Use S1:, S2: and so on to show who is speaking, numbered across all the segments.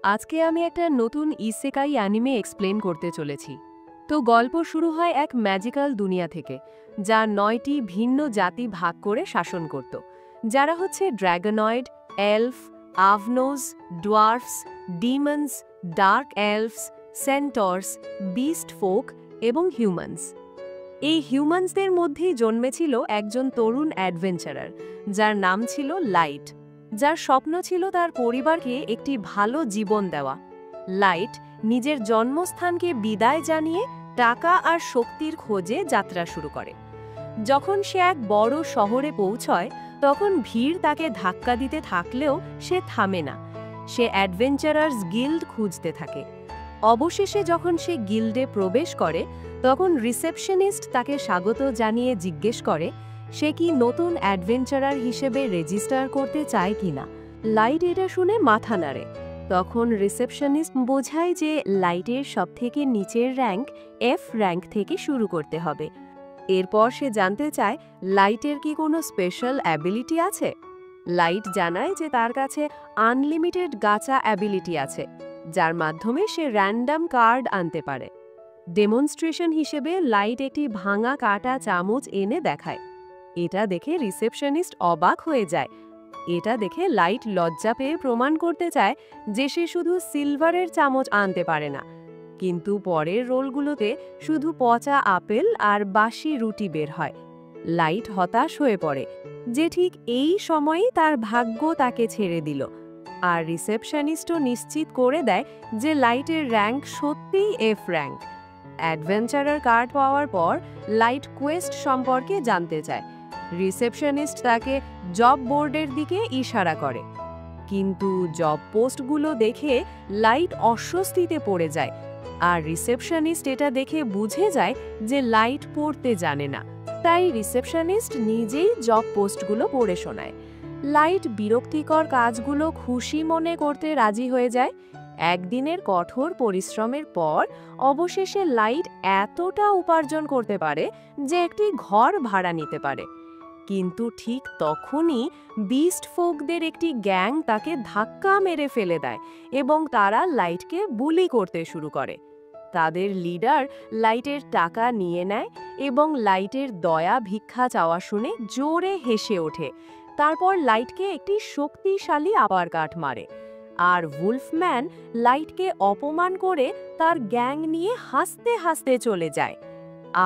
S1: আজকে আমি একটা নতুন ইসেকাই অ্যানিমে এক্সপ্লেন করতে চলেছি। তো গল্প শুরু হয় এক ম্যাজিক্যাল দুনিয়া থেকে, যা ৯টি ভিন্ন জাতি ভাগ করে শাসন করত, যারা হচ্ছে ড্র্যাগনয়েড, এলফ, আভনোজ, dwarfs, demons, dark elfs, centaurs, beast folk এবং হিউম্যানস। এই হিউম্যানসদের মধ্যেই জন্মেছিল একজন তরুণ অ্যাডভেঞ্চারার, যার নাম ছিল লাইট, যার স্বপ্ন ছিল তার পরিবারকে একটি ভালো জীবন দেওয়া। লাইট নিজের জন্মস্থানকে বিদায় জানিয়ে টাকা আর শক্তির খোঁজে যাত্রা শুরু করে। যখন সে এক বড় শহরে পৌঁছয়, তখন ভিড় তাকে ধাক্কা দিতে থাকলেও সে থামে না। সে অ্যাডভেঞ্চারার্স গিল্ড খুঁজতে থাকে। অবশেষে যখন সে গিল্ডে প্রবেশ করে, তখন রিসেপশনিস্ট তাকে স্বাগত জানিয়ে জিজ্ঞেস করে সে কি নতুন অ্যাডভেঞ্চারার হিসেবে রেজিস্টার করতে চায় কিনা। লাইট এটা শুনে মাথা নাড়ে। তখন রিসেপশনিস্ট বোঝায় যে লাইটের সবথেকে নিচের র্যাঙ্ক এফ র্যাঙ্ক থেকে শুরু করতে হবে। এরপর সে জানতে চায় লাইটের কি কোনো স্পেশাল অ্যাবিলিটি আছে। লাইট জানায় যে তার কাছে আনলিমিটেড গাচা অ্যাবিলিটি আছে, যার মাধ্যমে সে র্যান্ডম কার্ড আনতে পারে। ডেমনস্ট্রেশন হিসেবে লাইট একটি ভাঙা কাটা চামচ এনে দেখায়। এটা দেখে রিসেপশনিস্ট অবাক হয়ে যায়। এটা দেখে লাইট লজ্জা পেয়ে প্রমাণ করতে চায় যে সে শুধু সিলভারের চামচ আনতে পারে না। কিন্তু পরের রোলগুলোতে শুধু পচা আপেল আর বাসি রুটি বের হয়। লাইট হতাশ হয়ে পড়ে যে ঠিক এই সময়েই তার ভাগ্য তাকে ছেড়ে দিল। আর রিসেপশনিস্টও নিশ্চিত করে দেয় যে লাইটের র্যাঙ্ক সত্যিই এফ র্যাঙ্ক। অ্যাডভেঞ্চারার কার্ড পাওয়ার পর লাইট কোয়েস্ট সম্পর্কে জানতে চায়। রিসেপশনিস্ট তাকে জব বোর্ডের দিকে ইশারা করে, কিন্তু জব পোস্টগুলো দেখে লাইট অস্বস্তিতে পড়ে যায়। আর রিসেপশনিস্ট এটা দেখে বুঝে যায় যে লাইট পড়তে জানে না, তাই রিসেপশনিস্ট নিজেই জব পোস্টগুলো পড়ে শোনায়। লাইট বিরক্তিকর কাজগুলো খুশি মনে করতে রাজি হয়ে যায়। একদিনের কঠোর পরিশ্রমের পর অবশেষে লাইট এতটা উপার্জন করতে পারে যে একটি ঘর ভাড়া নিতে পারে। কিন্তু ঠিক তখনই বিস্ট ফোকদের একটি গ্যাং তাকে ধাক্কা মেরে ফেলে দেয় এবং তারা লাইটকে বুলি করতে শুরু করে। তাদের লিডার লাইটের টাকা নিয়ে নেয় এবং লাইটের দয়া ভিক্ষা চাওয়া শুনে জোরে হেসে ওঠে। তারপর লাইটকে একটি শক্তিশালী আপারকাট মারে। আর উলফম্যান লাইটকে অপমান করে তার গ্যাং নিয়ে হাসতে হাসতে চলে যায়।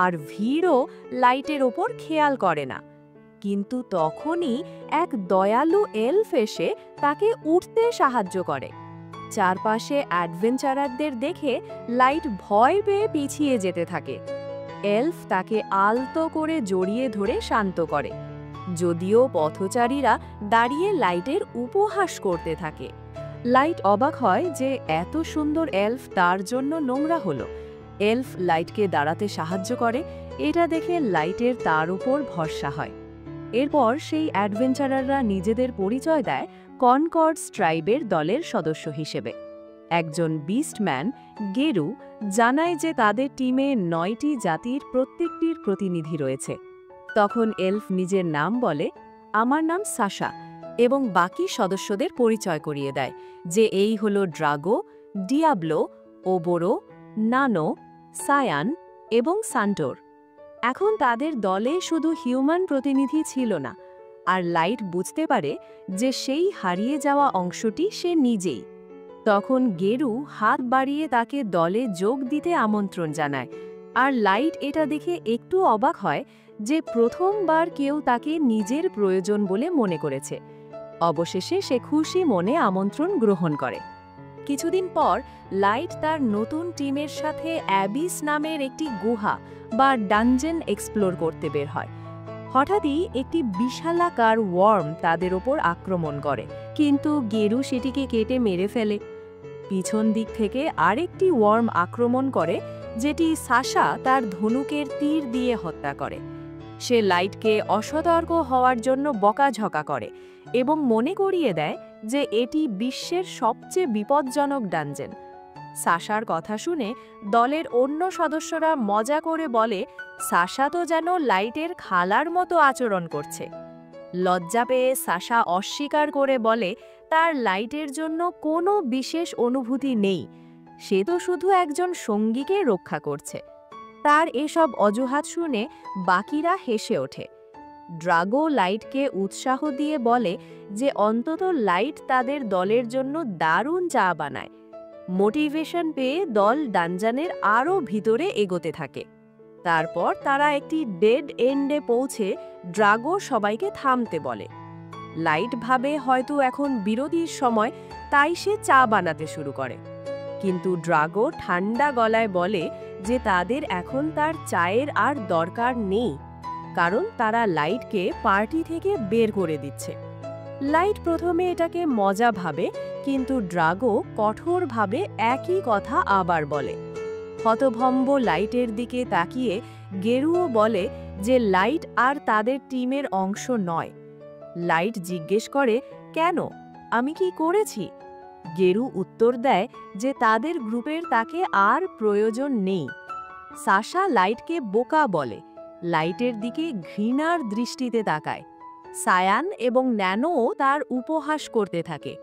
S1: আর ভিড়ও লাইটের ওপর খেয়াল করে না। কিন্তু তখনই এক দয়ালু এলফ এসে তাকে উঠতে সাহায্য করে। চারপাশে অ্যাডভেঞ্চারারদের দেখে লাইট ভয় পেয়ে পিছিয়ে যেতে থাকে। এলফ তাকে আলতো করে জড়িয়ে ধরে শান্ত করে, যদিও পথচারীরা দাঁড়িয়ে লাইটের উপহাস করতে থাকে। লাইট অবাক হয় যে এত সুন্দর এলফ তার জন্য নোংরা হলো। এলফ লাইটকে দাঁড়াতে সাহায্য করে। এটা দেখে লাইটের তার উপর ভরসা হয়। এরপর সেই অ্যাডভেঞ্চারাররা নিজেদের পরিচয় দেয় কনকর্ডস ট্রাইবের দলের সদস্য হিসেবে। একজন বিস্টম্যান গেরু জানায় যে তাদের টিমে ৯টি জাতির প্রত্যেকটির প্রতিনিধি রয়েছে। তখন এলফ নিজের নাম বলে, আমার নাম সাশা, এবং বাকি সদস্যদের পরিচয় করিয়ে দেয় যে এই হলো ড্রাগো, ডিয়াবলো, ওবোরো, নানো, সায়ান এবং সান্টোর। এখন তাদের দলে শুধু হিউম্যান প্রতিনিধি ছিল না, আর লাইট বুঝতে পারে যে সেই হারিয়ে যাওয়া অংশটি সে নিজেই। তখন গেরু হাত বাড়িয়ে তাকে দলে যোগ দিতে আমন্ত্রণ জানায়। আর লাইট এটা দেখে একটু অবাক হয় যে প্রথমবার কেউ তাকে নিজের প্রয়োজন বলে মনে করেছে। অবশেষে সে খুশি মনে আমন্ত্রণ গ্রহণ করে। কিছুদিন পর লাইট তার নতুন টিমের সাথে অ্যাবিস নামের একটি গুহা বা ডানজেন এক্সপ্লোর করতে বের হয়। হঠাৎই একটি বিশালাকার ওয়ার্ম তাদের ওপর আক্রমণ করে, কিন্তু গেরু সেটিকে কেটে মেরে ফেলে। পিছন দিক থেকে আরেকটি ওয়ার্ম আক্রমণ করে, যেটি সাশা তার ধনুকের তীর দিয়ে হত্যা করে। সে লাইটকে অসতর্ক হওয়ার জন্য বকাঝকা করে এবং মনে করিয়ে দেয় যে এটি বিশ্বের সবচেয়ে বিপজ্জনক ডানজেন। সাশার কথা শুনে দলের অন্য সদস্যরা মজা করে বলে, সাশা তো যেন লাইটের খালার মতো আচরণ করছে। লজ্জা পেয়ে সাশা অস্বীকার করে বলে তার লাইটের জন্য কোনো বিশেষ অনুভূতি নেই, সে তো শুধু একজন সঙ্গীকে রক্ষা করছে। তার এসব অজুহাত শুনে বাকিরা হেসে ওঠে। ড্রাগো লাইটকে উৎসাহ দিয়ে বলে যে অন্তত লাইট তাদের দলের জন্য দারুণ চা বানায়। মোটিভেশন পেয়ে দল ডানজানের আরও ভিতরে এগোতে থাকে। তারপর তারা একটি ডেড এন্ডে পৌঁছে ড্রাগো সবাইকে থামতে বলে। লাইট ভাবে হয়তো এখন বিরতির সময়, তাই সে চা বানাতে শুরু করে। কিন্তু ড্রাগো ঠান্ডা গলায় বলে যে তাদের এখন তার চায়ের আর দরকার নেই, কারণ তারা লাইটকে পার্টি থেকে বের করে দিচ্ছে। লাইট প্রথমে এটাকে মজা ভাবে, কিন্তু ড্রাগো কঠোরভাবে একই কথা আবার বলে। হতভম্ব লাইটের দিকে তাকিয়ে গেরুও বলে যে লাইট আর তাদের টিমের অংশ নয়। লাইট জিজ্ঞেস করে, কেন, আমি কি করেছি? গেরু উত্তর দেয় যে তাদের গ্রুপের তাকে আর প্রয়োজন নেই। সাশা লাইটকে বোকা বলে, লাইটের দিকে ঘৃণার দৃষ্টিতে তাকায়। সায়ান এবং ন্যানোও তার উপহাস করতে থাকে,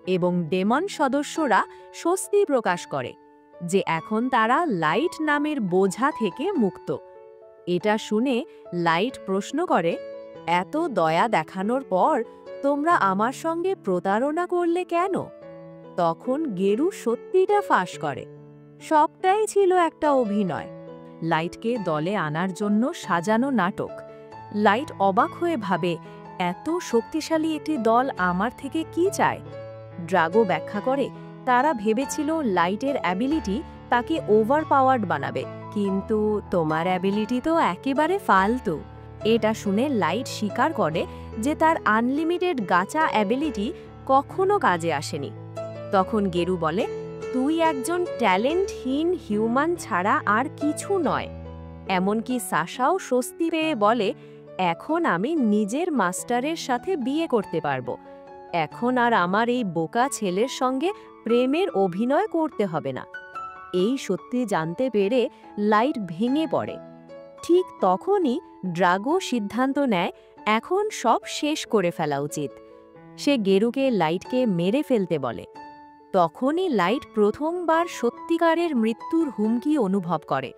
S1: এবং ডেমন সদস্যরা স্বস্তি প্রকাশ করে যে এখন তারা লাইট নামের বোঝা থেকে মুক্ত। এটা শুনে লাইট প্রশ্ন করে, এত দয়া দেখানোর পর তোমরা আমার সঙ্গে প্রতারণা করলে কেন? তখন গেরু সত্যিটা ফাঁস করে, সবটাই ছিল একটা অভিনয়, লাইটকে দলে আনার জন্য সাজানো নাটক। লাইট অবাক হয়ে ভাবে, এত শক্তিশালী একটি দল আমার থেকে কি চায়? ড্রাগো ব্যাখ্যা করে, তারা ভেবেছিল লাইটের অ্যাবিলিটি তাকে ওভারপাওয়ার্ড বানাবে, কিন্তু তোমার অ্যাবিলিটি তো একেবারে ফালতু। এটা শুনে লাইট স্বীকার করে যে তার আনলিমিটেড গাচা অ্যাবিলিটি কখনো কাজে আসেনি। তখন গেরু বলে, তুই একজন ট্যালেন্টহীন হিউম্যান ছাড়া আর কিছু নয়। এমনকি সাশাও স্বস্তি পেয়ে বলে, এখন আমি নিজের মাস্টারের সাথে বিয়ে করতে পারবো। এখন আর আমার এই বোকা ছেলের সঙ্গে প্রেমের অভিনয় করতে হবে না। এই সত্যি জানতে পেরে লাইট ভেঙে পড়ে। ঠিক তখনই ড্রাগো সিদ্ধান্ত নেয় এখন সব শেষ করে ফেলা উচিত। সে গেরুকে লাইটকে মেরে ফেলতে বলে। তখনই লাইট প্রথমবার সত্যিকারের মৃত্যুর হুমকি অনুভব করে।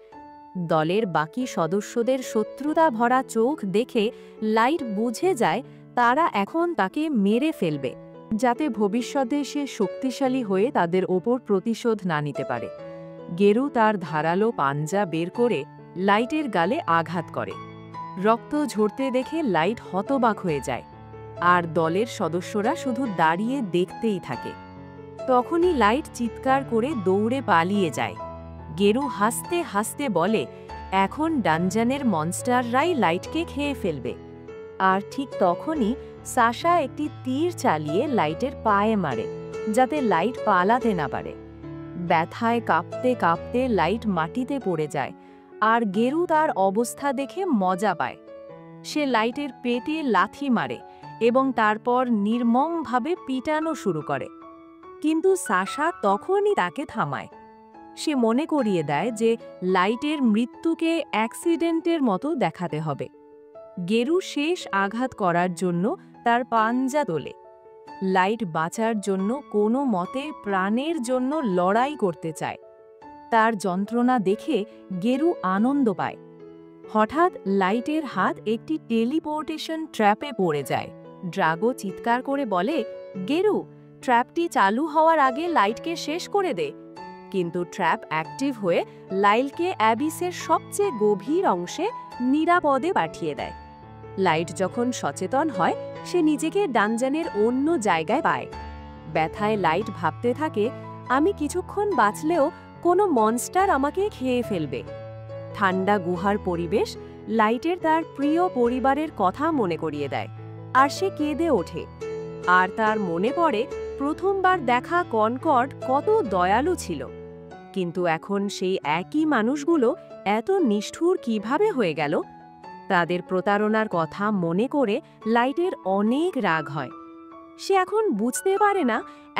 S1: দলের বাকি সদস্যদের শত্রুতা ভরা চোখ দেখে লাইট বুঝে যায় তারা এখন তাকে মেরে ফেলবে, যাতে ভবিষ্যতে সে শক্তিশালী হয়ে তাদের ওপর প্রতিশোধ না নিতে পারে। গেরু তার ধারালো পাঞ্জা বের করে লাইটের গালে আঘাত করে। রক্ত ঝরতে দেখে লাইট হতবাক হয়ে যায়, আর দলের সদস্যরা শুধু দাঁড়িয়ে দেখতেই থাকে। তখনই লাইট চিৎকার করে দৌড়ে পালিয়ে যায়। গেরু হাসতে হাসতে বলে, এখন ডানজানের মনস্টাররাই লাইটকে খেয়ে ফেলবে। আর ঠিক তখনই সাশা একটি তীর চালিয়ে লাইটের পায়ে মারে, যাতে লাইট পালাতে না পারে। ব্যথায় কাঁপতে কাঁপতে লাইট মাটিতে পড়ে যায়, আর গেরু তার অবস্থা দেখে মজা পায়। সে লাইটের পেটে লাথি মারে এবং তারপর নির্মমভাবে পিটানো শুরু করে। কিন্তু সাশা তখনই তাকে থামায়। সে মনে করিয়ে দেয় যে লাইটের মৃত্যুকে অ্যাক্সিডেন্টের মতো দেখাতে হবে। গেরু শেষ আঘাত করার জন্য তার পাঞ্জা তোলে। লাইট বাঁচার জন্য কোনো মতে প্রাণের জন্য লড়াই করতে চায়। তার যন্ত্রণা দেখে গেরু আনন্দ পায়। হঠাৎ লাইটের হাত একটি টেলিপোর্টেশন ট্র্যাপে পড়ে যায়। ড্রাগো চিৎকার করে বলে, গেরু, ট্র্যাপটি চালু হওয়ার আগে লাইটকে শেষ করে দে। কিন্তু ট্র্যাপ অ্যাক্টিভ হয়ে লাইলকে অ্যাবিসের সবচেয়ে গভীর অংশে নিরাপদে পাঠিয়ে দেয়। লাইট যখন সচেতন হয়, সে নিজেকে ডানজানের অন্য জায়গায় পায়। ব্যথায় লাইট ভাবতে থাকে, আমি কিছুক্ষণ বাঁচলেও কোনো মনস্টার আমাকে খেয়ে ফেলবে। ঠান্ডা গুহার পরিবেশ লাইটের তার প্রিয় পরিবারের কথা মনে করিয়ে দেয়, আর সে কেঁদে ওঠে। আর তার মনে পড়ে প্রথমবার দেখা কনকর্ড কত দয়ালু ছিল, কিন্তু এখন সেই একই মানুষগুলো এত নিষ্ঠুর কিভাবে হয়ে গেল। তাদের প্রতারণার কথা মনে করে লাইটের অনেক রাগ হয়। সে এখন বুঝতে পারে না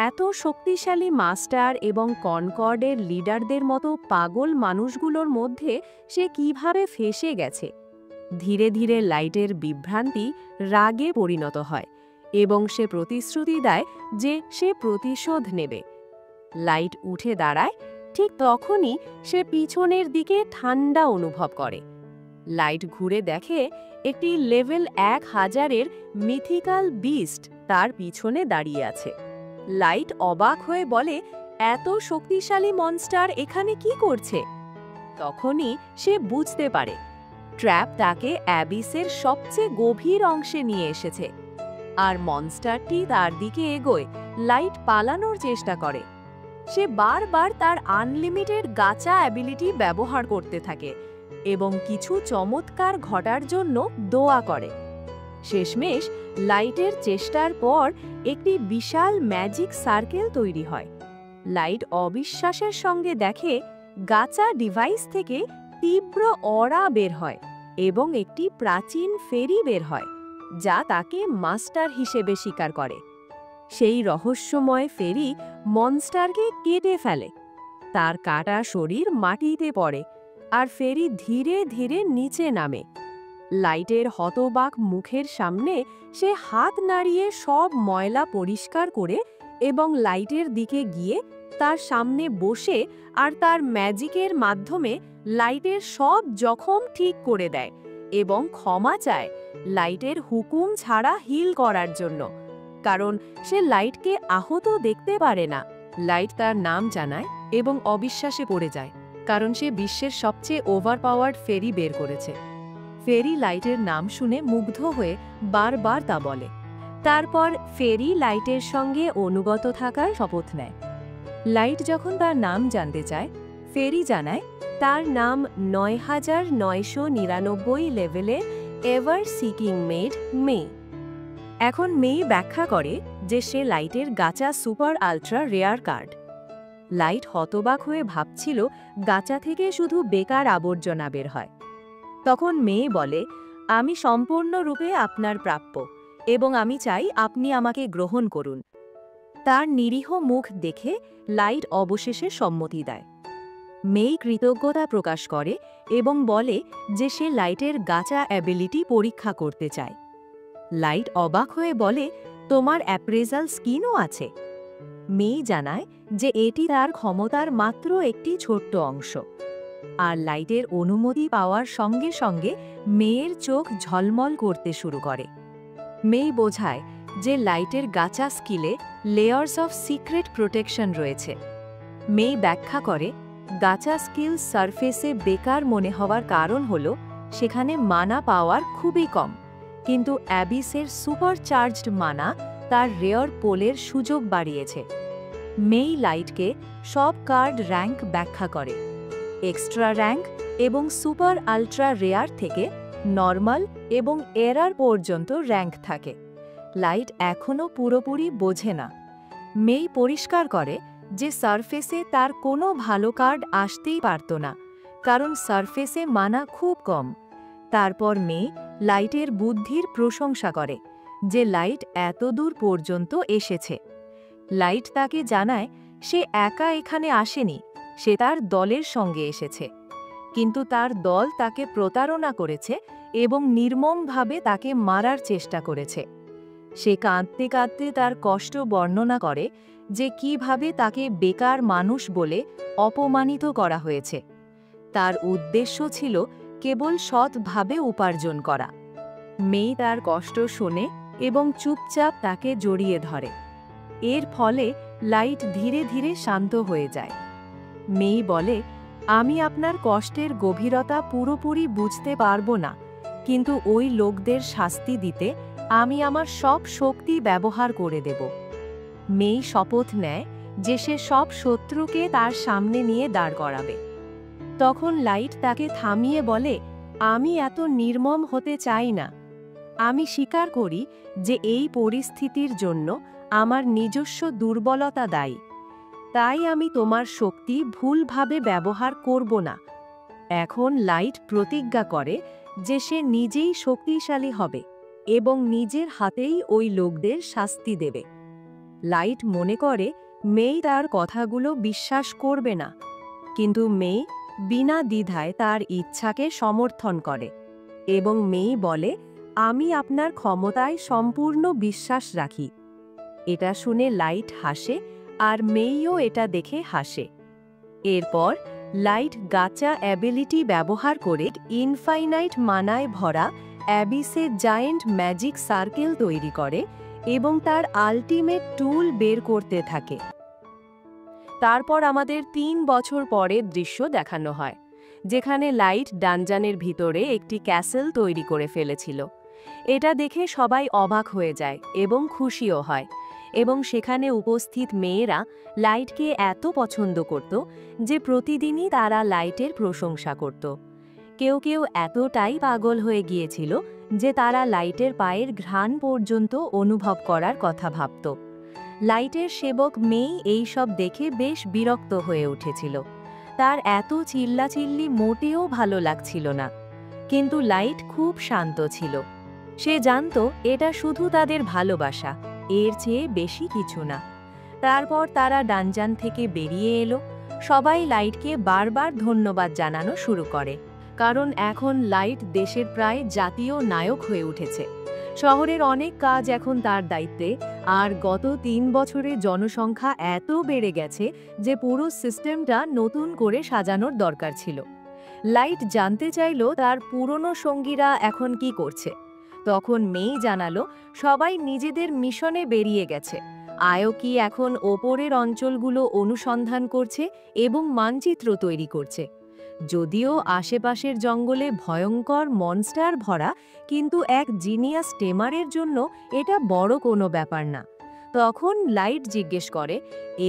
S1: এত শক্তিশালী মাস্টার এবং কনকর্ডের লিডারদের মতো পাগল মানুষগুলোর মধ্যে সে কিভাবে ফেঁসে গেছে। ধীরে ধীরে লাইটের বিভ্রান্তি রাগে পরিণত হয় এবং সে প্রতিশ্রুতি দেয় যে সে প্রতিশোধ নেবে। লাইট উঠে দাঁড়ায়, ঠিক তখনই সে পিছনের দিকে ঠান্ডা অনুভব করে। লাইট ঘুরে দেখে একটি লেভেল 1000-এর মিথিক্যাল বিস্ট তার পিছনে দাঁড়িয়ে আছে। লাইট অবাক হয়ে বলে, এত শক্তিশালী মনস্টার এখানে কি করছে? তখনই সে বুঝতে পারে ট্র্যাপ তাকে অ্যাবিসের সবচেয়ে গভীর অংশে নিয়ে এসেছে, আর মনস্টারটি তার দিকে এগোয়। লাইট পালানোর চেষ্টা করে। সে বারবার তার আনলিমিটেড গাচা অ্যাবিলিটি ব্যবহার করতে থাকে এবং কিছু চমৎকার ঘটার জন্য দোয়া করে। শেষমেশ লাইটের চেষ্টার পর একটি বিশাল ম্যাজিক সার্কেল তৈরি হয়। লাইট অবিশ্বাসের সঙ্গে দেখে গাচা ডিভাইস থেকে তীব্র অরা বের হয় এবং একটি প্রাচীন ফেরি বের হয়, যা তাকে মাস্টার হিসেবে স্বীকার করে। সেই রহস্যময় ফেরি মনস্টারকে কেটে ফেলে। তার কাটা শরীর মাটিতে পড়ে আর ফেরি ধীরে ধীরে নিচে নামে। লাইটের হতবাক মুখের সামনে সে হাত নাড়িয়ে সব ময়লা পরিষ্কার করে এবং লাইটের দিকে গিয়ে তার সামনে বসে আর তার ম্যাজিকের মাধ্যমে লাইটের সব জখম ঠিক করে দেয় এবং ক্ষমা চায় লাইটের হুকুম ছাড়া হিল করার জন্য, কারণ সে লাইটকে আহত দেখতে পারে না। লাইট তার নাম জানায় এবং অবিশ্বাসে পড়ে যায়, কারণ সে বিশ্বের সবচেয়ে ওভারপাওয়ার্ড ফেরি বের করেছে। ফেরি লাইটের নাম শুনে মুগ্ধ হয়ে বারবার তা বলে। তারপর ফেরি লাইটের সঙ্গে অনুগত থাকার শপথ নেয়। লাইট যখন তার নাম জানতে চায়, ফেরি জানায় তার নাম ৯৯৯৯ লেভেলে এভার সিকিং মেড মে। এখন মে ব্যাখ্যা করে যে সে লাইটের gacha super ultra rare card. Light হতবাক হয়ে ভাবছিল গাচা থেকে শুধু বেকার আবর্জনা বের হয়। তখন মে বলে, আমি সম্পূর্ণরূপে আপনার প্রাপ্য এবং আমি চাই আপনি আমাকে গ্রহণ করুন। তার নিরীহ মুখ দেখে লাইট অবশেষে সম্মতি দেয়। মে কৃতজ্ঞতা প্রকাশ করে এবং বলে যে সে লাইটের গাচা অ্যাবিলিটি পরীক্ষা করতে চায়। লাইট অবাক হয়ে বলে, তোমার অ্যাপ্রেজাল স্কিনও আছে? মে জানায় যে এটি তার ক্ষমতার মাত্র একটি ছোট্ট অংশ। আর লাইটের অনুমতি পাওয়ার সঙ্গে সঙ্গে মেয়ের চোখ ঝলমল করতে শুরু করে। মে বোঝায় যে লাইটের গাচা স্কিলে লেয়ার্স অফ সিক্রেট প্রোটেকশন রয়েছে। মে ব্যাখ্যা করে গাচা স্কিল সারফেসে বেকার মনে হওয়ার কারণ হল সেখানে মানা পাওয়ার খুবই কম, কিন্তু অ্যাবিসের সুপারচার্জড মানা তার রেয়ার পোলের সুযোগ বাড়িয়েছে। মেই লাইটকে সব কার্ড র্যাঙ্ক ব্যাখ্যা করে। এক্সট্রা র্যাঙ্ক এবং সুপার আল্ট্রা রেয়ার থেকে নর্মাল এবং এরার পর্যন্ত র্যাঙ্ক থাকে। লাইট এখনও পুরোপুরি বোঝে না। মেই পরিষ্কার করে যে সারফেসে তার কোনো ভালো কার্ড আসতেই পারত না, কারণ সারফেসে মানা খুব কম। তারপর মে লাইটের বুদ্ধির প্রশংসা করে যে লাইট এত দূর পর্যন্ত এসেছে। লাইট তাকে জানায় সে একা এখানে আসেনি, সে তার দলের সঙ্গে এসেছে, কিন্তু তার দল তাকে প্রতারণা করেছে এবং নির্মমভাবে তাকে মারার চেষ্টা করেছে। সে কাঁদতে কাঁদতে তার কষ্ট বর্ণনা করে যে কিভাবে তাকে বেকার মানুষ বলে অপমানিত করা হয়েছে। তার উদ্দেশ্য ছিল কেবল সৎভাবে উপার্জন করা। মেই তার কষ্ট শোনে এবং চুপচাপ তাকে জড়িয়ে ধরে। এর ফলে লাইট ধীরে ধীরে শান্ত হয়ে যায়। মেই বলে, আমি আপনার কষ্টের গভীরতা পুরোপুরি বুঝতে পারবো না, কিন্তু ওই লোকদের শাস্তি দিতে আমি আমার সব শক্তি ব্যবহার করে দেব। মেই শপথ নেয় যে সে সব শত্রুকে তার সামনে নিয়ে দাঁড় করাবে। তখন লাইট তাকে থামিয়ে বলে, আমি এত নির্মম হতে চাই না। আমি স্বীকার করি যে এই পরিস্থিতির জন্য আমার নিজস্ব দুর্বলতা দায়ী। তাই আমি তোমার শক্তি ভুলভাবে ব্যবহার করব না। এখন লাইট প্রতিজ্ঞা করে যে সে নিজেই শক্তিশালী হবে এবং নিজের হাতেই ওই লোকদের শাস্তি দেবে। লাইট মনে করে মেই তার কথাগুলো বিশ্বাস করবে না, কিন্তু মেই বিনা দ্বিধায় তার ইচ্ছাকে সমর্থন করে এবং মেই বলে, আমি আপনার ক্ষমতায় সম্পূর্ণ বিশ্বাস রাখি। এটা শুনে লাইট হাসে আর মেইও এটা দেখে হাসে। এরপর লাইট গাচা অ্যাবিলিটি ব্যবহার করে ইনফাইনাইট মানায় ভরা অ্যাবিসে জায়েন্ট ম্যাজিক সার্কেল তৈরি করে এবং তার আল্টিমেট টুল বের করতে থাকে। তারপর আমাদের ৩ বছর পরের দৃশ্য দেখানো হয়, যেখানে লাইট ডানজানের ভিতরে একটি ক্যাসেল তৈরি করে ফেলেছিল। এটা দেখে সবাই অবাক হয়ে যায় এবং খুশিও হয়, এবং সেখানে উপস্থিত মেয়েরা লাইটকে এত পছন্দ করত যে প্রতিদিনই তারা লাইটের প্রশংসা করত। কেউ কেউ এতটাই পাগল হয়ে গিয়েছিল যে তারা লাইটের পায়ের ঘ্রাণ পর্যন্ত অনুভব করার কথা ভাবত। লাইটের সেবক মেই এই সব দেখে বেশ বিরক্ত হয়ে উঠেছিল। তার এত চিল্লাচিল্লি মোটেও ভালো লাগছিল না, কিন্তু লাইট খুব শান্ত ছিল। সে জানত এটা শুধু তাদের ভালোবাসা, এর চেয়ে বেশি কিছু না। তারপর তারা ডানজান থেকে বেরিয়ে এলো। সবাই লাইটকে বারবার ধন্যবাদ জানানো শুরু করে, কারণ এখন লাইট দেশের প্রায় জাতীয় নায়ক হয়ে উঠেছে। শহরের অনেক কাজ এখন তার দায়িত্বে, আর গত ৩ বছরে জনসংখ্যা এত বেড়ে গেছে যে পুরো সিস্টেমটা নতুন করে সাজানোর দরকার ছিল। লাইট জানতে চাইল তার পুরনো সঙ্গীরা এখন কি করছে। তখন মেই জানালো সবাই নিজেদের মিশনে বেরিয়ে গেছে। আয়োকি এখন ওপরের অঞ্চলগুলো অনুসন্ধান করছে এবং মানচিত্র তৈরি করছে। যদিও আশেপাশের জঙ্গলে ভয়ঙ্কর মনস্টার ভরা, কিন্তু এক জিনিয়াস টেমারের জন্য এটা বড় কোনো ব্যাপার না। তখন লাইট জিজ্ঞেস করে,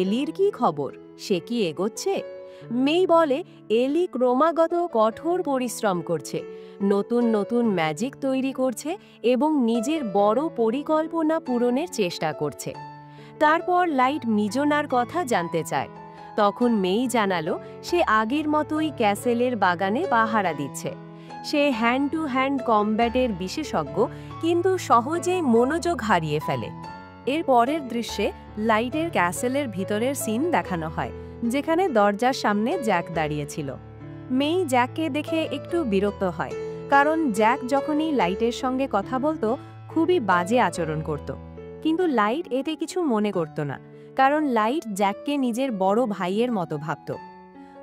S1: এলির কি খবর, সে কি এগোচ্ছে? মেই বলে, এলি ক্রমাগত কঠোর পরিশ্রম করছে, নতুন নতুন ম্যাজিক তৈরি করছে এবং নিজের বড় পরিকল্পনা পূরণের চেষ্টা করছে। তারপর লাইট মিজোনার কথা জানতে চায়। তখন মেই জানালো সে আগের মতোই ক্যাসেলের বাগানে পাহারা দিচ্ছে। সে হ্যান্ড টু হ্যান্ড কমব্যাটের বিশেষজ্ঞ, কিন্তু সহজেই মনোযোগ হারিয়ে ফেলে। এর পরের দৃশ্যে লাইটের ক্যাসেলের ভিতরের সিন দেখানো হয়, যেখানে দরজার সামনে জ্যাক দাঁড়িয়েছিল। মেই জ্যাককে দেখে একটু বিরক্ত হয়, কারণ জ্যাক যখনই লাইটের সঙ্গে কথা বলতো খুবই বাজে আচরণ করত। কিন্তু লাইট এতে কিছু মনে করত না, কারণ লাইট জ্যাককে নিজের বড় ভাইয়ের মতো ভাবত।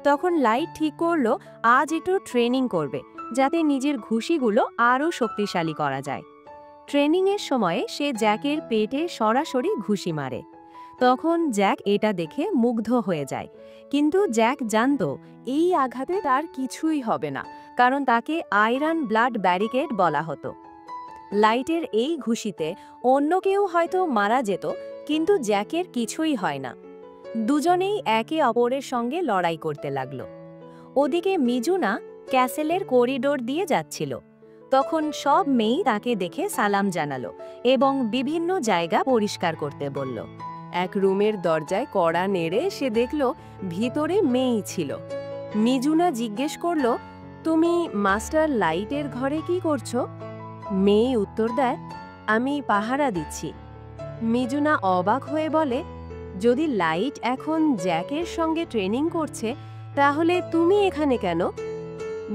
S1: তখন লাইট ঠিক করল আজ একটু ট্রেনিং করবে, যাতে নিজের ঘুষিগুলো আরও শক্তিশালী করা যায়। ট্রেনিংয়ের সময়ে সে জ্যাকের পেটে সরাসরি ঘুষি মারে। তখন জ্যাক এটা দেখে মুগ্ধ হয়ে যায়, কিন্তু জ্যাক জানত এই আঘাতে তার কিছুই হবে না, কারণ তাকে আয়রন ব্লাড ব্যারিকেড বলা হতো। লাইটের এই ঘুষিতে অন্য কেউ হয়তো মারা যেত, কিন্তু জ্যাকের কিছুই হয় না। দুজনেই একে অপরের সঙ্গে লড়াই করতে লাগলো। ওদিকে মিজুনা ক্যাসেলের করিডোর দিয়ে যাচ্ছিল। তখন সব মেয়ে তাকে দেখে সালাম জানালো এবং বিভিন্ন জায়গা পরিষ্কার করতে বলল। এক রুমের দরজায় কড়া নেড়ে সে দেখল ভিতরে মেয়েই ছিল। মিজুনা জিজ্ঞেস করল, তুমি মাস্টার লাইটের ঘরে কি করছো? মেয়ে উত্তর দেয়, আমি পাহারা দিচ্ছি। মিজুনা অবাক হয়ে বলে, যদি লাইট এখন জ্যাকের সঙ্গে ট্রেনিং করছে, তাহলে তুমি এখানে কেন?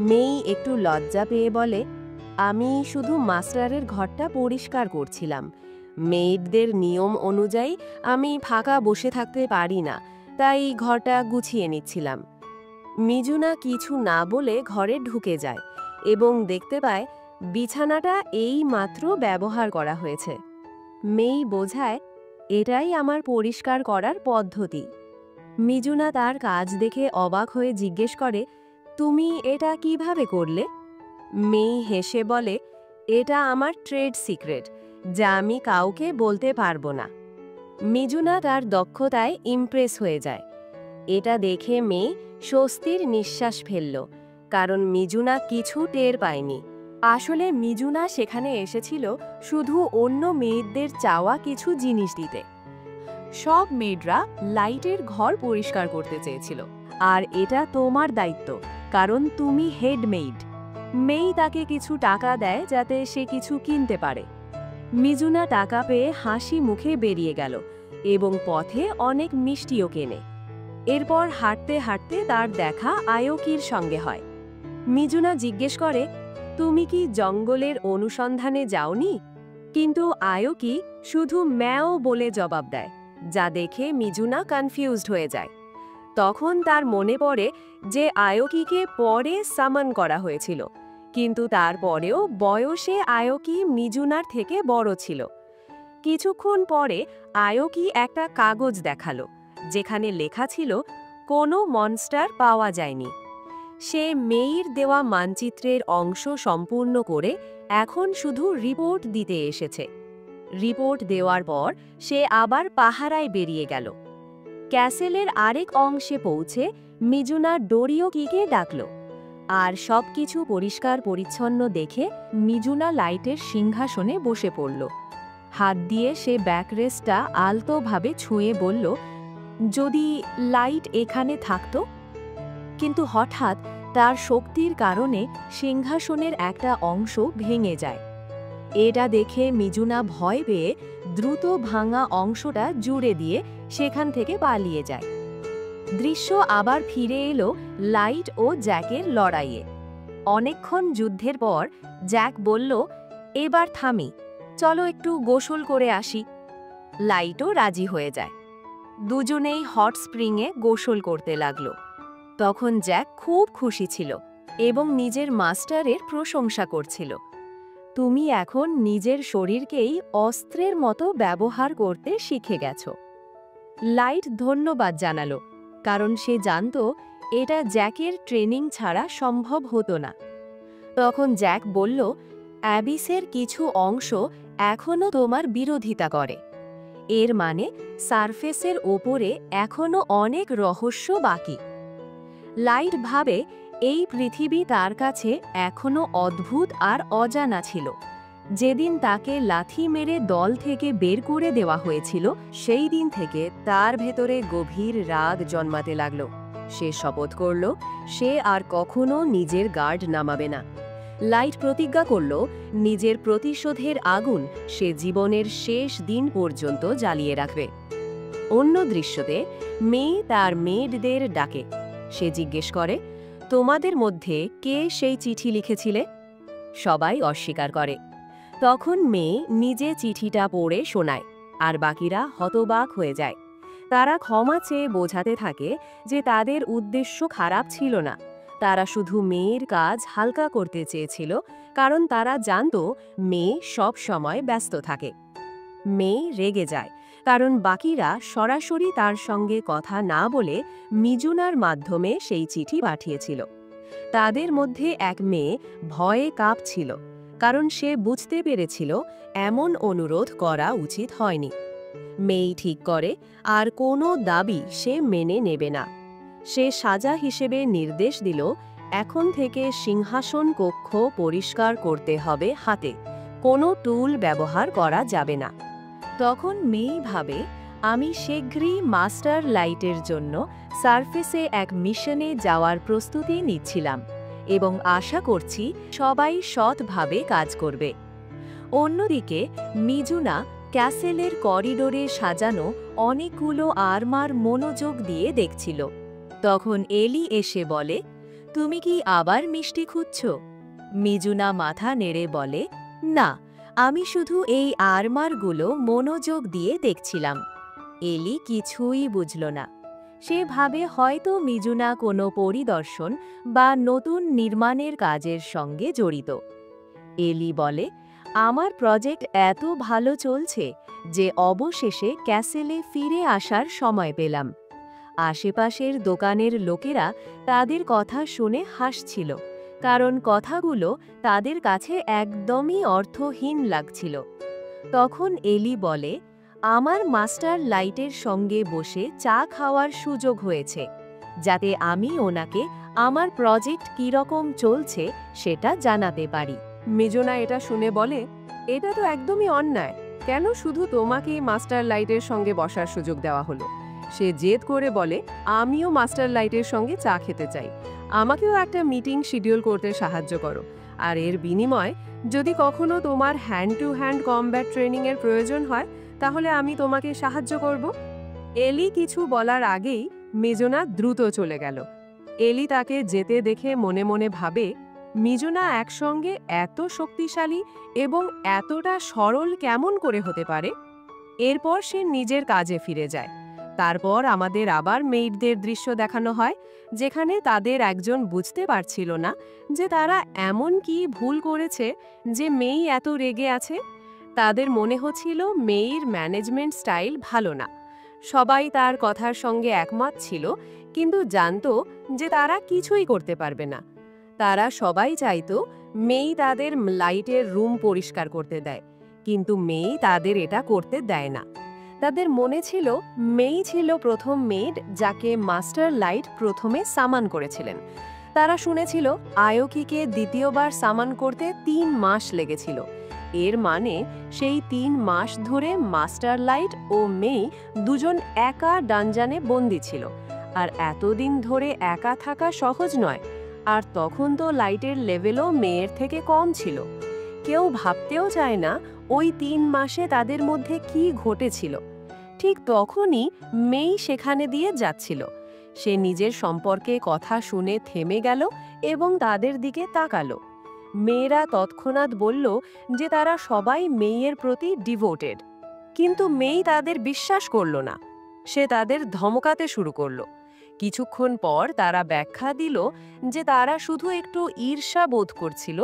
S1: মেই একটু লজ্জা পেয়ে বলে, আমি শুধু মাস্টারের ঘরটা পরিষ্কার করছিলাম। মেয়েদের নিয়ম অনুযায়ী আমি ফাঁকা বসে থাকতে পারি না, তাই ঘরটা গুছিয়ে নিচ্ছিলাম। মিজুনা কিছু না বলে ঘরে ঢুকে যায় এবং দেখতে পায় বিছানাটা এই মাত্র ব্যবহার করা হয়েছে। মেই বোঝায়, এটাই আমার পরিষ্কার করার পদ্ধতি। মিজুনা তার কাজ দেখে অবাক হয়ে জিজ্ঞেস করে, তুমি এটা কিভাবে করলে? মেই হেসে বলে, এটা আমার ট্রেড সিক্রেট, যা আমি কাউকে বলতে পারবো না। মিজুনা তার দক্ষতায় ইমপ্রেস হয়ে যায়। এটা দেখে মেই স্বস্তির নিঃশ্বাস ফেলল, কারণ মিজুনা কিছু টের পায়নি। আসলে মিজুনা সেখানে এসেছিল শুধু অন্য মেয়েদের চাওয়া কিছু জিনিস দিতে। সব মেয়েরা লাইটের ঘর পরিষ্কার করতে চেয়েছিল, আর এটা তোমার দায়িত্ব, কারণ তুমি হেড মেইড। মেই তাকে কিছু টাকা দেয় যাতে সে কিছু কিনতে পারে। মিজুনা টাকা পেয়ে হাসি মুখে বেরিয়ে গেল এবং পথে অনেক মিষ্টিও কেনে। এরপর হাঁটতে হাঁটতে তার দেখা আয়োকির সঙ্গে হয়। মিজুনা জিজ্ঞেস করে, তুমি কি জঙ্গলের অনুসন্ধানে যাওনি? কিন্তু আয়োকি শুধু ম্যাও বলে জবাব দেয়, যা দেখে মিজুনা কনফিউজড হয়ে যায়। তখন তার মনে পড়ে যে আয়োকিকে পরে সামন করা হয়েছিল, কিন্তু তারপরেও বয়সে আয়োকি মিজুনার থেকে বড় ছিল। কিছুক্ষণ পরে আয়োকি একটা কাগজ দেখালো, যেখানে লেখা ছিল কোনো মনস্টার পাওয়া যায়নি। সে মেইর দেওয়া মানচিত্রের অংশ সম্পূর্ণ করে এখন শুধু রিপোর্ট দিতে এসেছে। রিপোর্ট দেওয়ার পর সে আবার পাহারায় বেরিয়ে গেল। ক্যাসেলের আরেক অংশে পৌঁছে মিজুনা ডোরিওকিকে ডাকল, আর সবকিছু পরিষ্কার পরিচ্ছন্ন দেখে মিজুনা লাইটের সিংহাসনে বসে পড়ল। হাত দিয়ে সে ব্যাকরেস্টটা আলতোভাবে ছুঁয়ে বলল, যদি লাইট এখানে থাকতো। কিন্তু হঠাৎ তার শক্তির কারণে সিংহাসনের একটা অংশ ভেঙে যায়। এটা দেখে মিজুনা ভয় পেয়ে দ্রুত ভাঙা অংশটা জুড়ে দিয়ে সেখান থেকে পালিয়ে যায়। দৃশ্য আবার ফিরে এলো লাইট ও জ্যাকের লড়াইয়ে। অনেকক্ষণ যুদ্ধের পর জ্যাক বলল, এবার থামি, চলো একটু গোসল করে আসি। লাইটও রাজি হয়ে যায়। দুজনেই হট স্প্রিংয়ে গোসল করতে লাগলো। তখন জ্যাক খুব খুশি ছিল এবং নিজের মাস্টারের প্রশংসা করছিল। তুমি এখন নিজের শরীরকেই অস্ত্রের মতো ব্যবহার করতে শিখে গেছো। লাইট ধন্যবাদ জানালো, কারণ সে জানত এটা জ্যাকের ট্রেনিং ছাড়া সম্ভব হতো না। তখন জ্যাক বলল, অ্যাবিসের কিছু অংশ এখনও তোমার বিরোধিতা করে। এর মানে সারফেসের ওপরে এখনও অনেক রহস্য বাকি। লাইট ভাবে এই পৃথিবী তার কাছে এখনও অদ্ভুত আর অজানা ছিল। যেদিন তাকে লাথি মেরে দল থেকে বের করে দেওয়া হয়েছিল, সেই দিন থেকে তার ভেতরে গভীর রাগ জন্মাতে লাগল। সে শপথ করল সে আর কখনো নিজের গার্ড নামাবে না। লাইট প্রতিজ্ঞা করল নিজের প্রতিশোধের আগুন সে জীবনের শেষ দিন পর্যন্ত জ্বালিয়ে রাখবে। অন্য দৃশ্যতে মেয়ে তার মেয়েদের ডাকে। সে জিজ্ঞেস করে, তোমাদের মধ্যে কে সেই চিঠি লিখেছিলে? সবাই অস্বীকার করে। তখন মেয়ে নিজে চিঠিটা পড়ে শোনায়, আর বাকিরা হতবাক হয়ে যায়। তারা ক্ষমা চেয়ে বোঝাতে থাকে যে তাদের উদ্দেশ্য খারাপ ছিল না, তারা শুধু মেয়ের কাজ হালকা করতে চেয়েছিল, কারণ তারা জানত মেয়ে সব সময় ব্যস্ত থাকে। মেয়ে রেগে যায়, কারণ বাকিরা সরাসরি তার সঙ্গে কথা না বলে মিজুনার মাধ্যমে সেই চিঠি পাঠিয়েছিল। তাদের মধ্যে এক মেয়ে ভয়ে কাঁপছিল, কারণ সে বুঝতে পেরেছিল এমন অনুরোধ করা উচিত হয়নি। মেয়ে ঠিক করে আর কোনো দাবি সে মেনে নেবে না। সে সাজা হিসেবে নির্দেশ দিল, এখন থেকে সিংহাসন কক্ষ পরিষ্কার করতে হবে হাতে, কোনো টুল ব্যবহার করা যাবে না। তখন মেয়ে ভাবে, আমি শীঘ্রই মাস্টার লাইটের জন্য সারফেসে এক মিশনে যাওয়ার প্রস্তুতি নিচ্ছিলাম এবং আশা করছি সবাই সৎভাবে কাজ করবে। অন্যদিকে মিজুনা ক্যাসেলের করিডোরে সাজানো অনেকগুলো আর্মার মনোযোগ দিয়ে দেখছিল। তখন এলি এসে বলে, তুমি কি আবার মিষ্টি খুঁজছ? মিজুনা মাথা নেড়ে বলে, না, আমি শুধু এই আর্মারগুলো মনোযোগ দিয়ে দেখছিলাম। এলি কিছুই বুঝল না। সে ভাবে হয়তো মিজুনা কোনো পরিদর্শন বা নতুন নির্মাণের কাজের সঙ্গে জড়িত। এলি বলে, আমার প্রজেক্ট এত ভালো চলছে যে অবশেষে ক্যাসেলে ফিরে আসার সময় পেলাম। আশেপাশের দোকানের লোকেরা তাদের কথা শুনে হাসছিল, কারণ কথাগুলো তাদের কাছে একদমই অর্থহীন লাগছিল। তখন এলি বলে, আমার মাস্টার লাইটের সঙ্গে বসে চা খাওয়ার সুযোগ হয়েছে, যাতে আমি ওনাকে আমার প্রজেক্ট কীরকম চলছে সেটা জানাতে পারি। মিজুনা এটা শুনে বলে, এটা তো একদমই অন্যায়। কেন শুধু তোমাকেই মাস্টার লাইটের সঙ্গে বসার সুযোগ দেওয়া হলো? সে জেদ করে বলে, আমিও মাস্টার লাইটের সঙ্গে চা খেতে চাই, আমাকেও একটা মিটিং শিডিউল করতে সাহায্য করো, আর এর বিনিময়ে যদি কখনো তোমার হ্যান্ড টু হ্যান্ড কমব্যাট ট্রেনিংয়ের প্রয়োজন হয় তাহলে আমি তোমাকে সাহায্য করব। এলি কিছু বলার আগেই মিজুনা দ্রুত চলে গেল। এলি তাকে যেতে দেখে মনে মনে ভাবে, মিজুনা একসঙ্গে এত শক্তিশালী এবং এতটা সরল কেমন করে হতে পারে? এরপর সে নিজের কাজে ফিরে যায়। তারপর আমাদের আবার মেইডদের দৃশ্য দেখানো হয়, যেখানে তাদের একজন বুঝতে পারছিল না যে তারা এমন কি ভুল করেছে যে মেই এত রেগে আছে। তাদের মনে হচ্ছিল মেইর ম্যানেজমেন্ট স্টাইল ভালো না। সবাই তার কথার সঙ্গে একমত ছিল, কিন্তু জানতো যে তারা কিছুই করতে পারবে না। তারা সবাই চাইতো মেই তাদের লাইটের রুম পরিষ্কার করতে দেয়, কিন্তু মেই তাদের এটা করতে দেয় না। তাদের মনে ছিল মেই ছিল প্রথম মেড যাকে মাস্টার লাইট প্রথমে সামান করেছিলেন। তারা শুনেছিল আয়োকিকে দ্বিতীয়বার সামান করতে 3 মাস লেগেছিল। এর মানে সেই 3 মাস ধরে মাস্টার লাইট ও মেই দুজন একা ডানজানে বন্দী ছিল। আর এতদিন ধরে একা থাকা সহজ নয়। আর তখন তো লাইটের লেভেলও মেয়ের থেকে কম ছিল। কেউ ভাবতেও চায় না ওই 3 মাসে তাদের মধ্যে কি ঘটেছিল। ঠিক তখনই মেই সেখানে দিয়ে যাচ্ছিল। সে নিজের সম্পর্কে কথা শুনে থেমে গেল এবং তাদের দিকে তাকালো। মেয়েরা তৎক্ষণাৎ বলল যে তারা সবাই মেয়ের প্রতি ডিভোটেড, কিন্তু মেই তাদের বিশ্বাস করল না। সে তাদের ধমকাতে শুরু করলো। কিছুক্ষণ পর তারা ব্যাখ্যা দিল যে তারা শুধু একটু ঈর্ষা বোধ করছিল,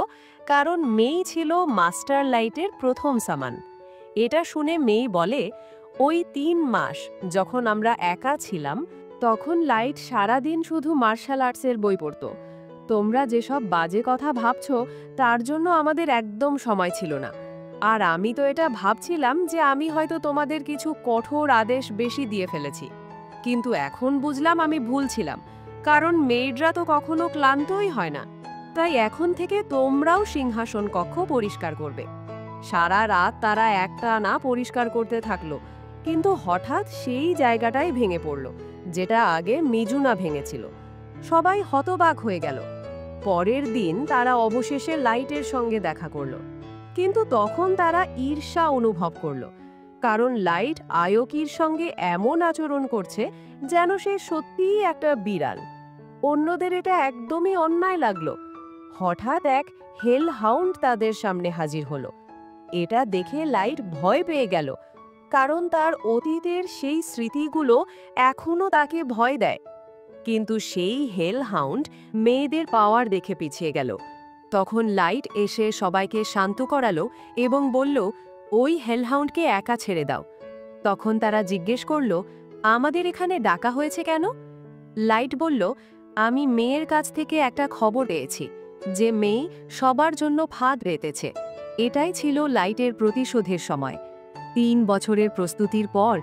S1: কারণ মেই ছিল মাস্টার লাইটের প্রথম সামান। এটা শুনে মেই বলে, ওই 3 মাস যখন আমরা একা ছিলাম, তখন লাইট সারাদিন শুধু মার্শাল আর্টসের বই পড়তো। তোমরা যেসব বাজে কথা ভাবছো তার জন্য আমাদের একদম সময় ছিল না। আর আমি তো এটা ভাবছিলাম যে আমি হয়তো তোমাদের কিছু কঠোর আদেশ বেশি দিয়ে ফেলেছি। কিন্তু এখন বুঝলাম আমি ভুল ছিলাম, কারণ মেয়েডরা তো কখনো ক্লান্তই হয় না। তাই এখন থেকে তোমরাও সিংহাসন কক্ষ পরিষ্কার করবে। সারা রাত তারা একটানা পরিষ্কার করতে থাকলো, কিন্তু হঠাৎ সেই জায়গাটাই ভেঙে পড়ল যেটা আগে মিজুনা ভেঙেছিল। সবাই হতবাক হয়ে গেল। পরের দিন তারা অবশেষে লাইটের সঙ্গে দেখা করল, কিন্তু তখন তারা ঈর্ষা অনুভব করল, কারণ লাইট আয়োকির সঙ্গে এমন আচরণ করছে যেন সে সত্যিই একটা বিড়াল। অন্যদের এটা একদমই অন্যায় লাগলো। হঠাৎ এক হেল হাউন্ড তাদের সামনে হাজির হলো। এটা দেখে লাইট ভয় পেয়ে গেল, কারণ তার অতীতের সেই স্মৃতিগুলো এখনো তাকে ভয় দেয়। কিন্তু সেই হেল হাউন্ড মেয়েদের পাওয়ার দেখে পিছিয়ে গেল। তখন লাইট এসে সবাইকে শান্ত করালো এবং বলল, ওই হেলহাউন্ডকে একা ছেড়ে দাও। তখন তারা জিজ্ঞেস করল, আমাদের এখানে ডাকা হয়েছে কেন? লাইট বলল, আমি মেয়ের কাছ থেকে একটা খবর পেয়েছি যে মেয়ে সবার জন্য ফাঁদ পেতেছে। এটাই ছিল লাইটের প্রতিশোধের সময়। 3 বছরের প্রস্তুতির পর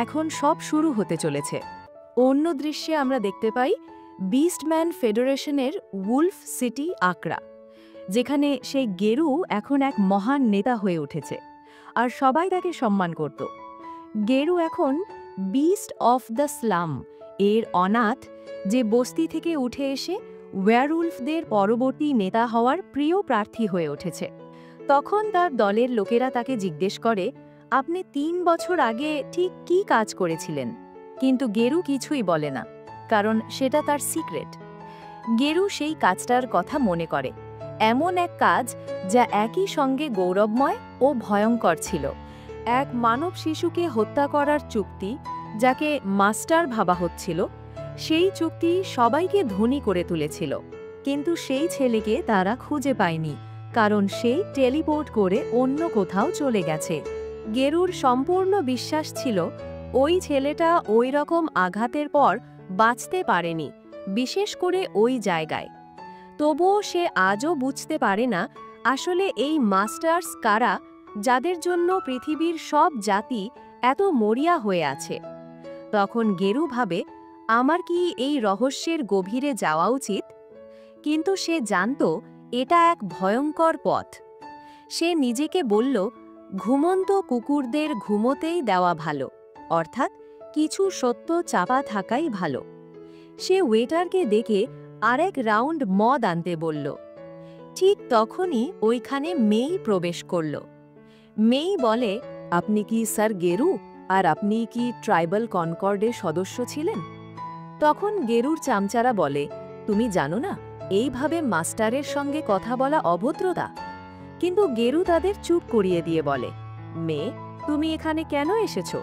S1: এখন সব শুরু হতে চলেছে। অন্য দৃশ্যে আমরা দেখতে পাই বিস্টম্যান ফেডারেশনের উলফ সিটি আকরা, যেখানে সেই গেরু এখন এক মহান নেতা হয়ে উঠেছে আর সবাই তাকে সম্মান করত। গেরু এখন বিস্ট অফ দ্য স্লাম এর অনাথ, যে বস্তি থেকে উঠে এসে ওয়্যারউলফদের পরবর্তী নেতা হওয়ার প্রিয় প্রার্থী হয়ে উঠেছে। তখন তার দলের লোকেরা তাকে জিজ্ঞেস করে, আপনি 3 বছর আগে ঠিক কী কাজ করেছিলেন? কিন্তু গেরু কিছুই বলে না, কারণ সেটা তার সিক্রেট। গেরু সেই কাজটার কথা মনে করে, এমন এক কাজ যা একই সঙ্গে গৌরবময় ও ভয়ঙ্কর ছিল। এক মানব শিশুকে হত্যা করার চুক্তি, যাকে মাস্টার ভাবা হচ্ছিল। সেই চুক্তি সবাইকে ধনী করে তুলেছিল, কিন্তু সেই ছেলেকে তারা খুঁজে পায়নি, কারণ সে টেলিপোর্ট করে অন্য কোথাও চলে গেছে। গেরুর সম্পূর্ণ বিশ্বাস ছিল ওই ছেলেটা ওই রকম আঘাতের পর বাঁচতে পারেনি, বিশেষ করে ওই জায়গায়। তবুও সে আজও বুঝতে পারে না আসলে এই মাস্টার্স কারা, যাদের জন্য পৃথিবীর সব জাতি এত মরিয়া হয়ে আছে। তখন গেরু ভাবে, আমার কি এই রহস্যের গভীরে যাওয়া উচিত? কিন্তু সে জানত এটা এক ভয়ঙ্কর পথ। সে নিজেকে বলল, ঘুমন্ত কুকুরদের ঘুমোতেই দেওয়া ভালো, অর্থাৎ কিছু সত্য চাপা থাকাই ভালো। সে ওয়েটারকে ডেকে আরেক রাউন্ড মদ আনতে বলল। ঠিক তখনই ওইখানে মেই প্রবেশ করল। মেই বলে, আপনি কি স্যার গেরু, আর আপনি কি ট্রাইবাল কনকর্ডের সদস্য ছিলেন? তখন গেরুর চামচারা বলে, তুমি জানো না এইভাবে মাস্টারের সঙ্গে কথা বলা অভদ্রতা? কিন্তু গেরু তাদের চুপ করিয়ে দিয়ে বলে, মেয়ে, তুমি এখানে কেন এসেছো?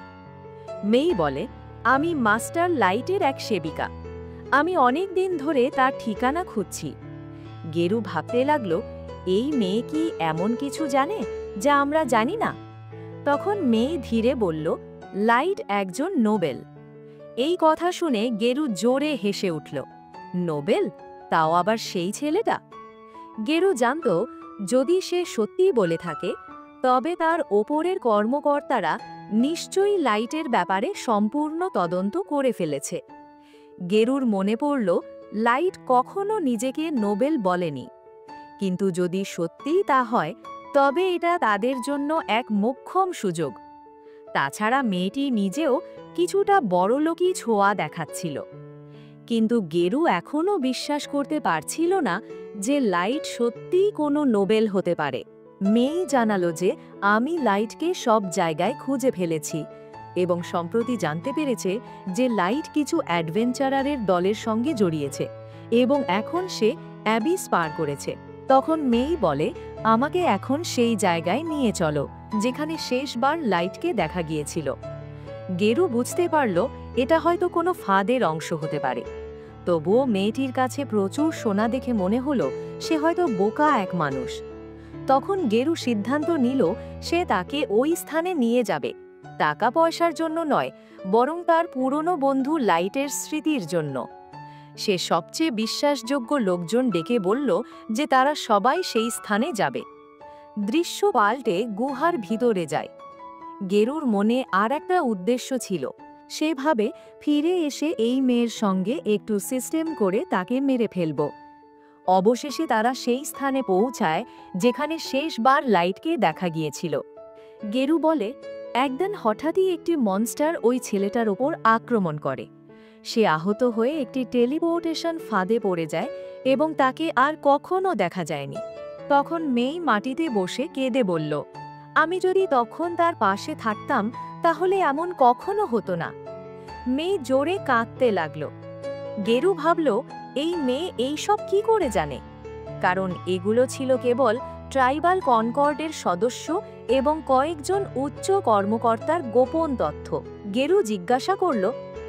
S1: মেই বলে, আমি মাস্টার লাইটের এক সেবিকা। আমি অনেক দিন ধরে তার ঠিকানা খুঁজছি। গেরু ভাবতে লাগলো, এই মেয়ে কি এমন কিছু জানে যা আমরা জানি না? তখন মেয়ে ধীরে বলল, লাইট একজন নোবেল। এই কথা শুনে গেরু জোরে হেসে উঠল। নোবেল? তাও আবার সেই ছেলেটা? গেরু জানত, যদি সে সত্যিই বলে থাকে, তবে তার ওপরের কর্মকর্তারা নিশ্চয়ই লাইটের ব্যাপারে সম্পূর্ণ তদন্ত করে ফেলেছে। গেরুর মনে পড়ল, লাইট কখনো নিজেকে নোবেল বলেনি। কিন্তু যদি সত্যিই তা হয়, তবে এটা তাদের জন্য এক মোক্ষম সুযোগ। তাছাড়া মেয়েটি নিজেও কিছুটা বড়লোকি ছোঁয়া দেখাচ্ছিল। কিন্তু গেরু এখনও বিশ্বাস করতে পারছিল না যে লাইট সত্যিই কোনো নোবেল হতে পারে। মেয়ে জানালো যে, আমি লাইটকে সব জায়গায় খুঁজে ফেলেছি এবং সম্প্রতি জানতে পেরেছে যে লাইট কিছু অ্যাডভেঞ্চারারের দলের সঙ্গে জড়িয়েছে এবং এখন সে অ্যাবিস পার করেছে। তখন মেয়ে বলে, আমাকে এখন সেই জায়গায় নিয়ে চলো যেখানে শেষবার লাইটকে দেখা গিয়েছিল। গেরু বুঝতে পারল এটা হয়তো কোনো ফাঁদের অংশ হতে পারে। তবুও মেয়েটির কাছে প্রচুর সোনা দেখে মনে হলো সে হয়তো বোকা এক মানুষ। তখন গেরু সিদ্ধান্ত নিল সে তাকে ওই স্থানে নিয়ে যাবে, টাকা পয়সার জন্য নয়, বরং তার পুরনো বন্ধু লাইটের স্মৃতির জন্য। সে সবচেয়ে বিশ্বাসযোগ্য লোকজন ডেকে বলল যে তারা সবাই সেই স্থানে যাবে। দৃশ্য পাল্টে গুহার ভিতরে যায়। গেরুর মনে আর একটা উদ্দেশ্য ছিল। সে ভাবে ফিরে এসে এই মেয়ের সঙ্গে একটু সিস্টেম করে তাকে মেরে ফেলব। অবশেষে তারা সেই স্থানে পৌঁছায় যেখানে শেষবার লাইটকে দেখা গিয়েছিল। গেরু বলে, একদিন হঠাৎই একটি মনস্টার ওই ছেলেটার ওপর আক্রমণ করে। সে আহত হয়ে একটি টেলিপোর্টেশন ফাঁদে পড়ে যায় এবং তাকে আর কখনো দেখা যায়নি। তখন মেয়ে মাটিতে বসে কেঁদে বলল, আমি যদি তখন তার পাশে থাকতাম তাহলে এমন কখনো হতো না। মেয়ে জোরে কাঁদতে লাগলো। গেরু ভাবল, এই মেয়ে এইসব কি করে জানে? কারণ এগুলো ছিল কেবল ট্রাইবাল কনকর্ডের সদস্য এবং কয়েকজন উচ্চ কর্মকর্তার গোপন তথ্য। গেরু জিজ্ঞাসা করল,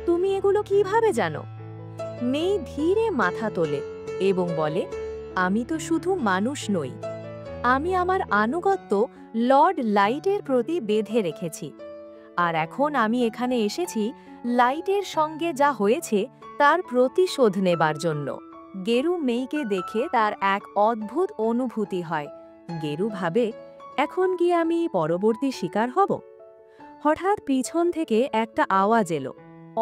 S1: তুমি এগুলো কিভাবে জানো? মেয়ে ধীরে মাথা তোলে এবং বলে, আমি তো শুধু মানুষ নই, আমি আমার আনুগত্য লর্ড লাইটের প্রতি বেঁধে রেখেছি। আর এখন আমি এখানে এসেছি লাইটের সঙ্গে যা হয়েছে তার প্রতিশোধ নেবার জন্য। গেরু মেয়েকে দেখে তার এক অদ্ভুত অনুভূতি হয়। গেরু ভাবে, এখন কি আমি পরবর্তী শিকার হব? হঠাৎ পিছন থেকে একটা আওয়াজ এলো,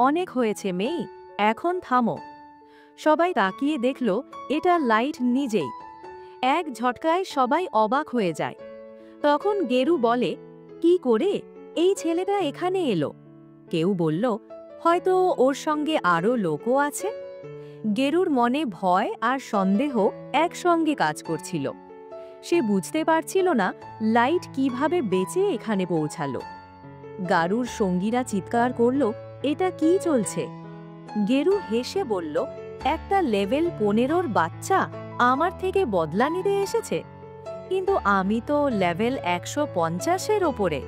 S1: অনেক হয়েছে মেয়ে, এখন থামো। সবাই তাকিয়ে দেখল এটা লাইট নিজেই। এক ঝটকায় সবাই অবাক হয়ে যায়। তখন গেরু বলে, কি করে এই ছেলেটা এখানে এলো? কেউ বলল, হয়তো ওর সঙ্গে আরও লোকও আছে। গেরুর মনে ভয় আর সন্দেহ একসঙ্গে কাজ করছিল। সে বুঝতে পারছিল না লাইট কিভাবে বেঁচে এখানে পৌঁছালো। গারুর সঙ্গীরা চিৎকার করল, এটা কি চলছে? গেরু হেসে বলল, একটা লেভেল 15-র বাচ্চা আমার থেকে বদলা নিতে এসেছে, কিন্তু আমি তো লেভেল 150-এর ওপরে।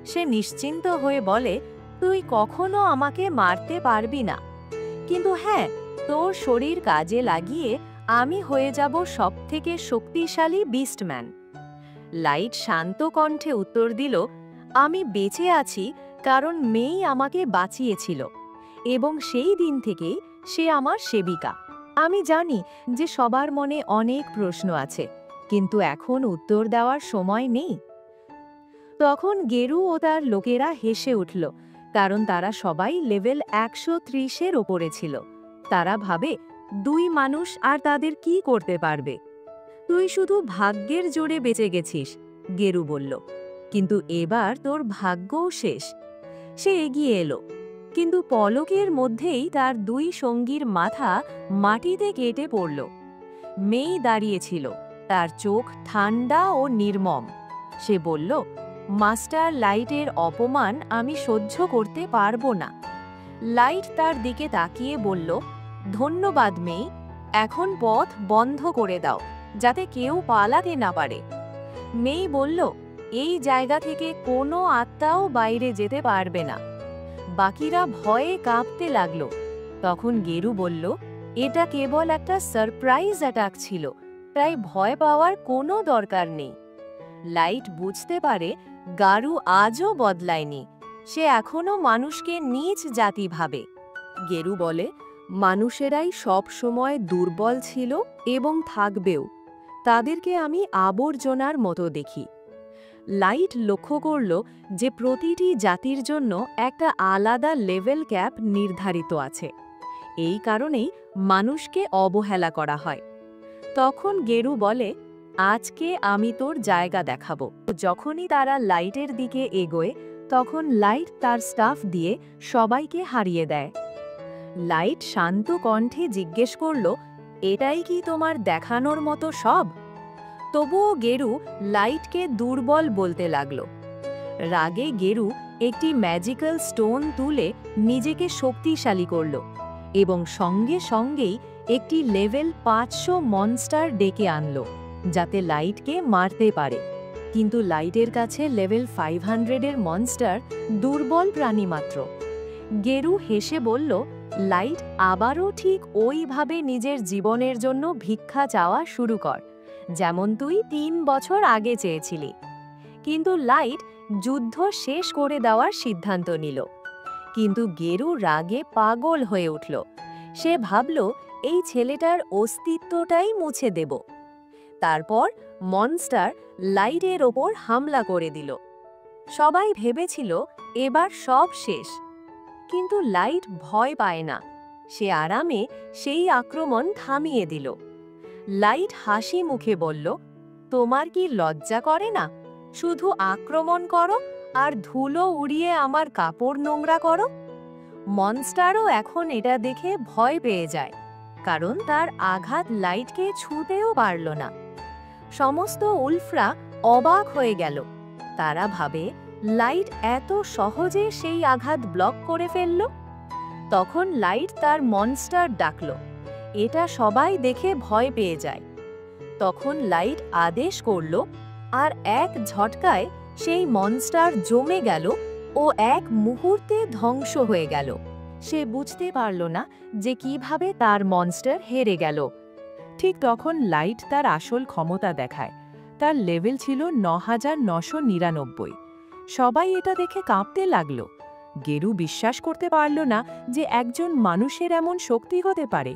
S1: সে নিশ্চিন্ত হয়ে বলে, তুই কখনো আমাকে মারতে পারবি না, কিন্তু হ্যাঁ, তোর শরীর কাজে লাগিয়ে আমি হয়ে যাব সবথেকে শক্তিশালী বিস্টম্যান। লাইট শান্ত কণ্ঠে উত্তর দিল, আমি বেঁচে আছি কারণ মেই আমাকে বাঁচিয়েছিল এবং সেই দিন থেকেই সে আমার সেবিকা। আমি জানি যে সবার মনে অনেক প্রশ্ন আছে, কিন্তু এখন উত্তর দেওয়ার সময় নেই। তখন গেরু ও তার লোকেরা হেসে উঠল, কারণ তারা সবাই লেভেল 130-এর ওপরে ছিল। তারা ভাবে, দুই মানুষ আর তাদের কি করতে পারবে? তুই শুধু ভাগ্যের জোরে বেঁচে গেছিস, গেরু বলল, কিন্তু এবার তোর ভাগ্যও শেষ। সে এগিয়ে এলো, কিন্তু পলকের মধ্যেই তার দুই সঙ্গীর মাথা মাটিতে কেটে পড়ল। মেয়ে দাঁড়িয়েছিল, তার চোখ ঠান্ডা ও নির্মম। সে বলল, মাস্টার লাইটের অপমান আমি সহ্য করতে পারবো না। লাইট তার দিকে তাকিয়ে বলল, ধন্যবাদ মেয়ে, এখন পথ বন্ধ করে দাও, যাতে কেউ পালাতে না পারে। মেই বলল, এই জায়গা থেকে কোনো আত্মাও বাইরে যেতে পারবে না। বাকিরা ভয়ে কাঁপতে লাগলো। তখন গেরু বলল, এটা কেবল একটা সারপ্রাইজ অ্যাটাক ছিল, তাই ভয় পাওয়ার কোনো দরকার নেই। লাইট বুঝতে পারে গারু আজও বদলায়নি, সে এখনো মানুষকে নীচ জাতি ভাবে। গেরু বলে, মানুষেরাই সব সময় দুর্বল ছিল এবং থাকবেও, তাদেরকে আমি আবর্জনার মতো দেখি। লাইট লক্ষ্য করল যে প্রতিটি জাতির জন্য একটা আলাদা লেভেল ক্যাপ নির্ধারিত আছে, এই কারণেই মানুষকে অবহেলা করা হয়। তখন গেরু বলে, আজকে আমি তোর জায়গা দেখাবো। যখনই তারা লাইটের দিকে এগোয়, তখন লাইট তার স্টাফ দিয়ে সবাইকে হারিয়ে দেয়। লাইট শান্ত কণ্ঠে জিজ্ঞেস করল, এটাই কি তোমার দেখানোর মতো সব? তবুও গেরু লাইটকে দুর্বল বলতে লাগল। রাগে গেরু একটি ম্যাজিক্যাল স্টোন তুলে নিজেকে শক্তিশালী করল এবং সঙ্গে সঙ্গেই একটি লেভেল 500 মনস্টার ডেকে আনল, যাতে লাইটকে মারতে পারে। কিন্তু লাইটের কাছে লেভেল 500-এর মনস্টার দুর্বল প্রাণী মাত্র। গেরু হেসে বলল, লাইট, আবারও ঠিক ওইভাবে নিজের জীবনের জন্য ভিক্ষা চাওয়া শুরু কর, যেমন তুই 3 বছর আগে চেয়েছিলি। কিন্তু লাইট যুদ্ধ শেষ করে দেওয়ার সিদ্ধান্ত নিল। কিন্তু গেরু রাগে পাগল হয়ে উঠল। সে ভাবল, এই ছেলেটার অস্তিত্বটাই মুছে দেব। তারপর মনস্টার লাইটের ওপর হামলা করে দিল। সবাই ভেবেছিল এবার সব শেষ, কিন্তু লাইট ভয় পায় না। সে আরামে সেই আক্রমণ থামিয়ে দিল। লাইট হাসি মুখে বলল, তোমার কি লজ্জা করে না? শুধু আক্রমণ করো আর ধুলো উড়িয়ে আমার কাপড় নোংরা করো। মনস্টারও এখন এটা দেখে ভয় পেয়ে যায়, কারণ তার আঘাত লাইটকে ছুঁতেও পারল না। সমস্ত উলফরা অবাক হয়ে গেল। তারা ভাবে, লাইট এত সহজে সেই আঘাত ব্লক করে ফেলল। তখন লাইট তার মনস্টার ডাকল। এটা সবাই দেখে ভয় পেয়ে যায়। তখন লাইট আদেশ করল, আর এক ঝটকায় সেই মনস্টার জমে গেল ও এক মুহূর্তে ধ্বংস হয়ে গেল। সে বুঝতে পারল না যে কিভাবে তার মনস্টার হেরে গেল। ঠিক তখন লাইট তার আসল ক্ষমতা দেখায়। তার লেভেল ছিল 9999। সবাই এটা দেখে কাঁপতে লাগল। গেরু বিশ্বাস করতে পারল না যে একজন মানুষের এমন শক্তি হতে পারে,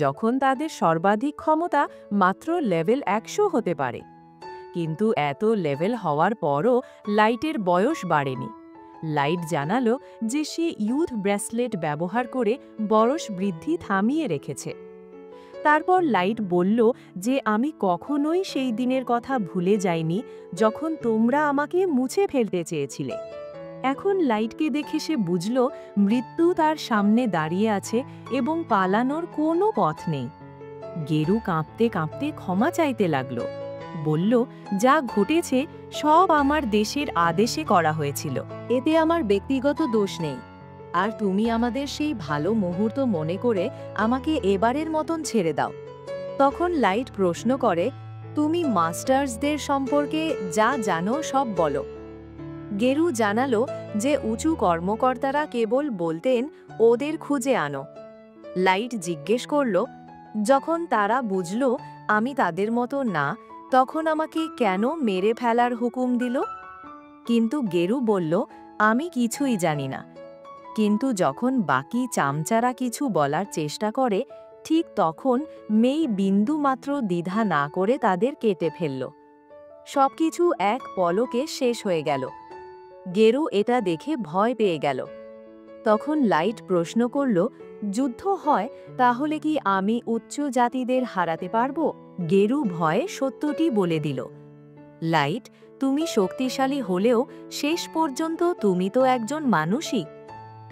S1: যখন তাদের সর্বাধিক ক্ষমতা মাত্র লেভেল 100 হতে পারে। কিন্তু এত লেভেল হওয়ার পরও লাইটের বয়স বাড়েনি। লাইট জানালো যে সে ইউথ ব্রেসলেট ব্যবহার করে বয়স বৃদ্ধি থামিয়ে রেখেছে। তারপর লাইট বলল যে আমি কখনোই সেই দিনের কথা ভুলে যাইনি যখন তোমরা আমাকে মুছে ফেলতে চেয়েছিলে। এখন লাইটকে দেখে সে বুঝল মৃত্যু তার সামনে দাঁড়িয়ে আছে এবং পালানোর কোনো পথ নেই। গেরু কাঁপতে কাঁপতে ক্ষমা চাইতে লাগল। বলল, যা ঘটেছে সব আমার দেশের আদেশে করা হয়েছিল, এতে আমার ব্যক্তিগত দোষ নেই। আর তুমি আমাদের সেই ভালো মুহূর্ত মনে করে আমাকে এবারের মতন ছেড়ে দাও। তখন লাইট প্রশ্ন করে, তুমি মাস্টার্সদের সম্পর্কে যা জানো সব বলো। গেরু জানালো যে উঁচু কর্মকর্তারা কেবল বলতেন ওদের খুঁজে আনো। লাইট জিজ্ঞেস করল, যখন তারা বুঝল আমি তাদের মতো না, তখন আমাকে কেন মেরে ফেলার হুকুম দিল? কিন্তু গেরু বলল, আমি কিছুই জানি না। কিন্তু যখন বাকি চামচারা কিছু বলার চেষ্টা করে, ঠিক তখন মেই বিন্দু মাত্র দ্বিধা না করে তাদের কেটে ফেলল। সবকিছু এক পলকে শেষ হয়ে গেল। গেরু এটা দেখে ভয় পেয়ে গেল। তখন লাইট প্রশ্ন করল, যুদ্ধ হয় তাহলে কি আমি উচ্চ জাতিদের হারাতে পারব? গেরু ভয়ে সত্যটি বলে দিল, লাইট, তুমি শক্তিশালী হলেও শেষ পর্যন্ত তুমি তো একজন মানুষই।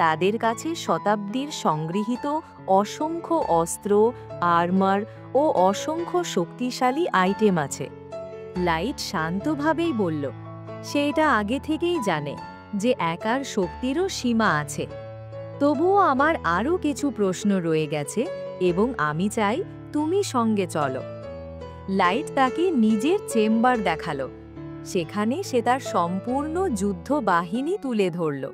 S1: তাদের কাছে শতাব্দীর সংগৃহীত অসংখ্য অস্ত্র, আর্মার ও অসংখ্য শক্তিশালী আইটেম আছে। লাইট শান্তভাবেই বলল, সে এটা আগে থেকেই জানে যে একার শক্তিরও সীমা আছে। তবুও আমার আরও কিছু প্রশ্ন রয়ে গেছে, এবং আমি চাই তুমি সঙ্গে চলো। লাইট তাকে নিজের চেম্বার দেখালো। সেখানে সে তার সম্পূর্ণ যুদ্ধ বাহিনী তুলে ধরল।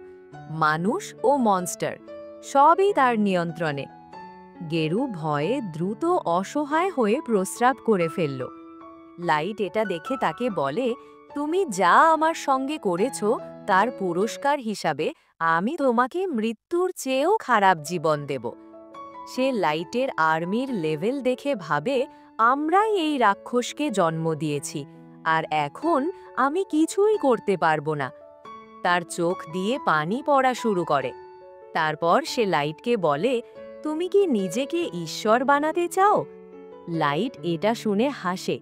S1: মানুষ ও মনস্টার সবই তার নিয়ন্ত্রণে। গেরু ভয়ে দ্রুত অসহায় হয়ে প্রস্রাব করে ফেলল। লাইট এটা দেখে তাকে বলে, তুমি যা আমার সঙ্গে করেছো তার পুরস্কার হিসাবে আমি তোমাকে মৃত্যুর চেয়েও খারাপ জীবন দেব। সে লাইটের আর্মির লেভেল দেখে ভাবে, আমরাই এই রাক্ষসকে জন্ম দিয়েছি, আর এখন আমি কিছুই করতে পারবো না। তার চোখ দিয়ে পানি পড়া শুরু করে। তারপর সে লাইটকে বলে, তুমি কি নিজেকে ঈশ্বর বানাতে চাও? লাইট এটা শুনে হাসে।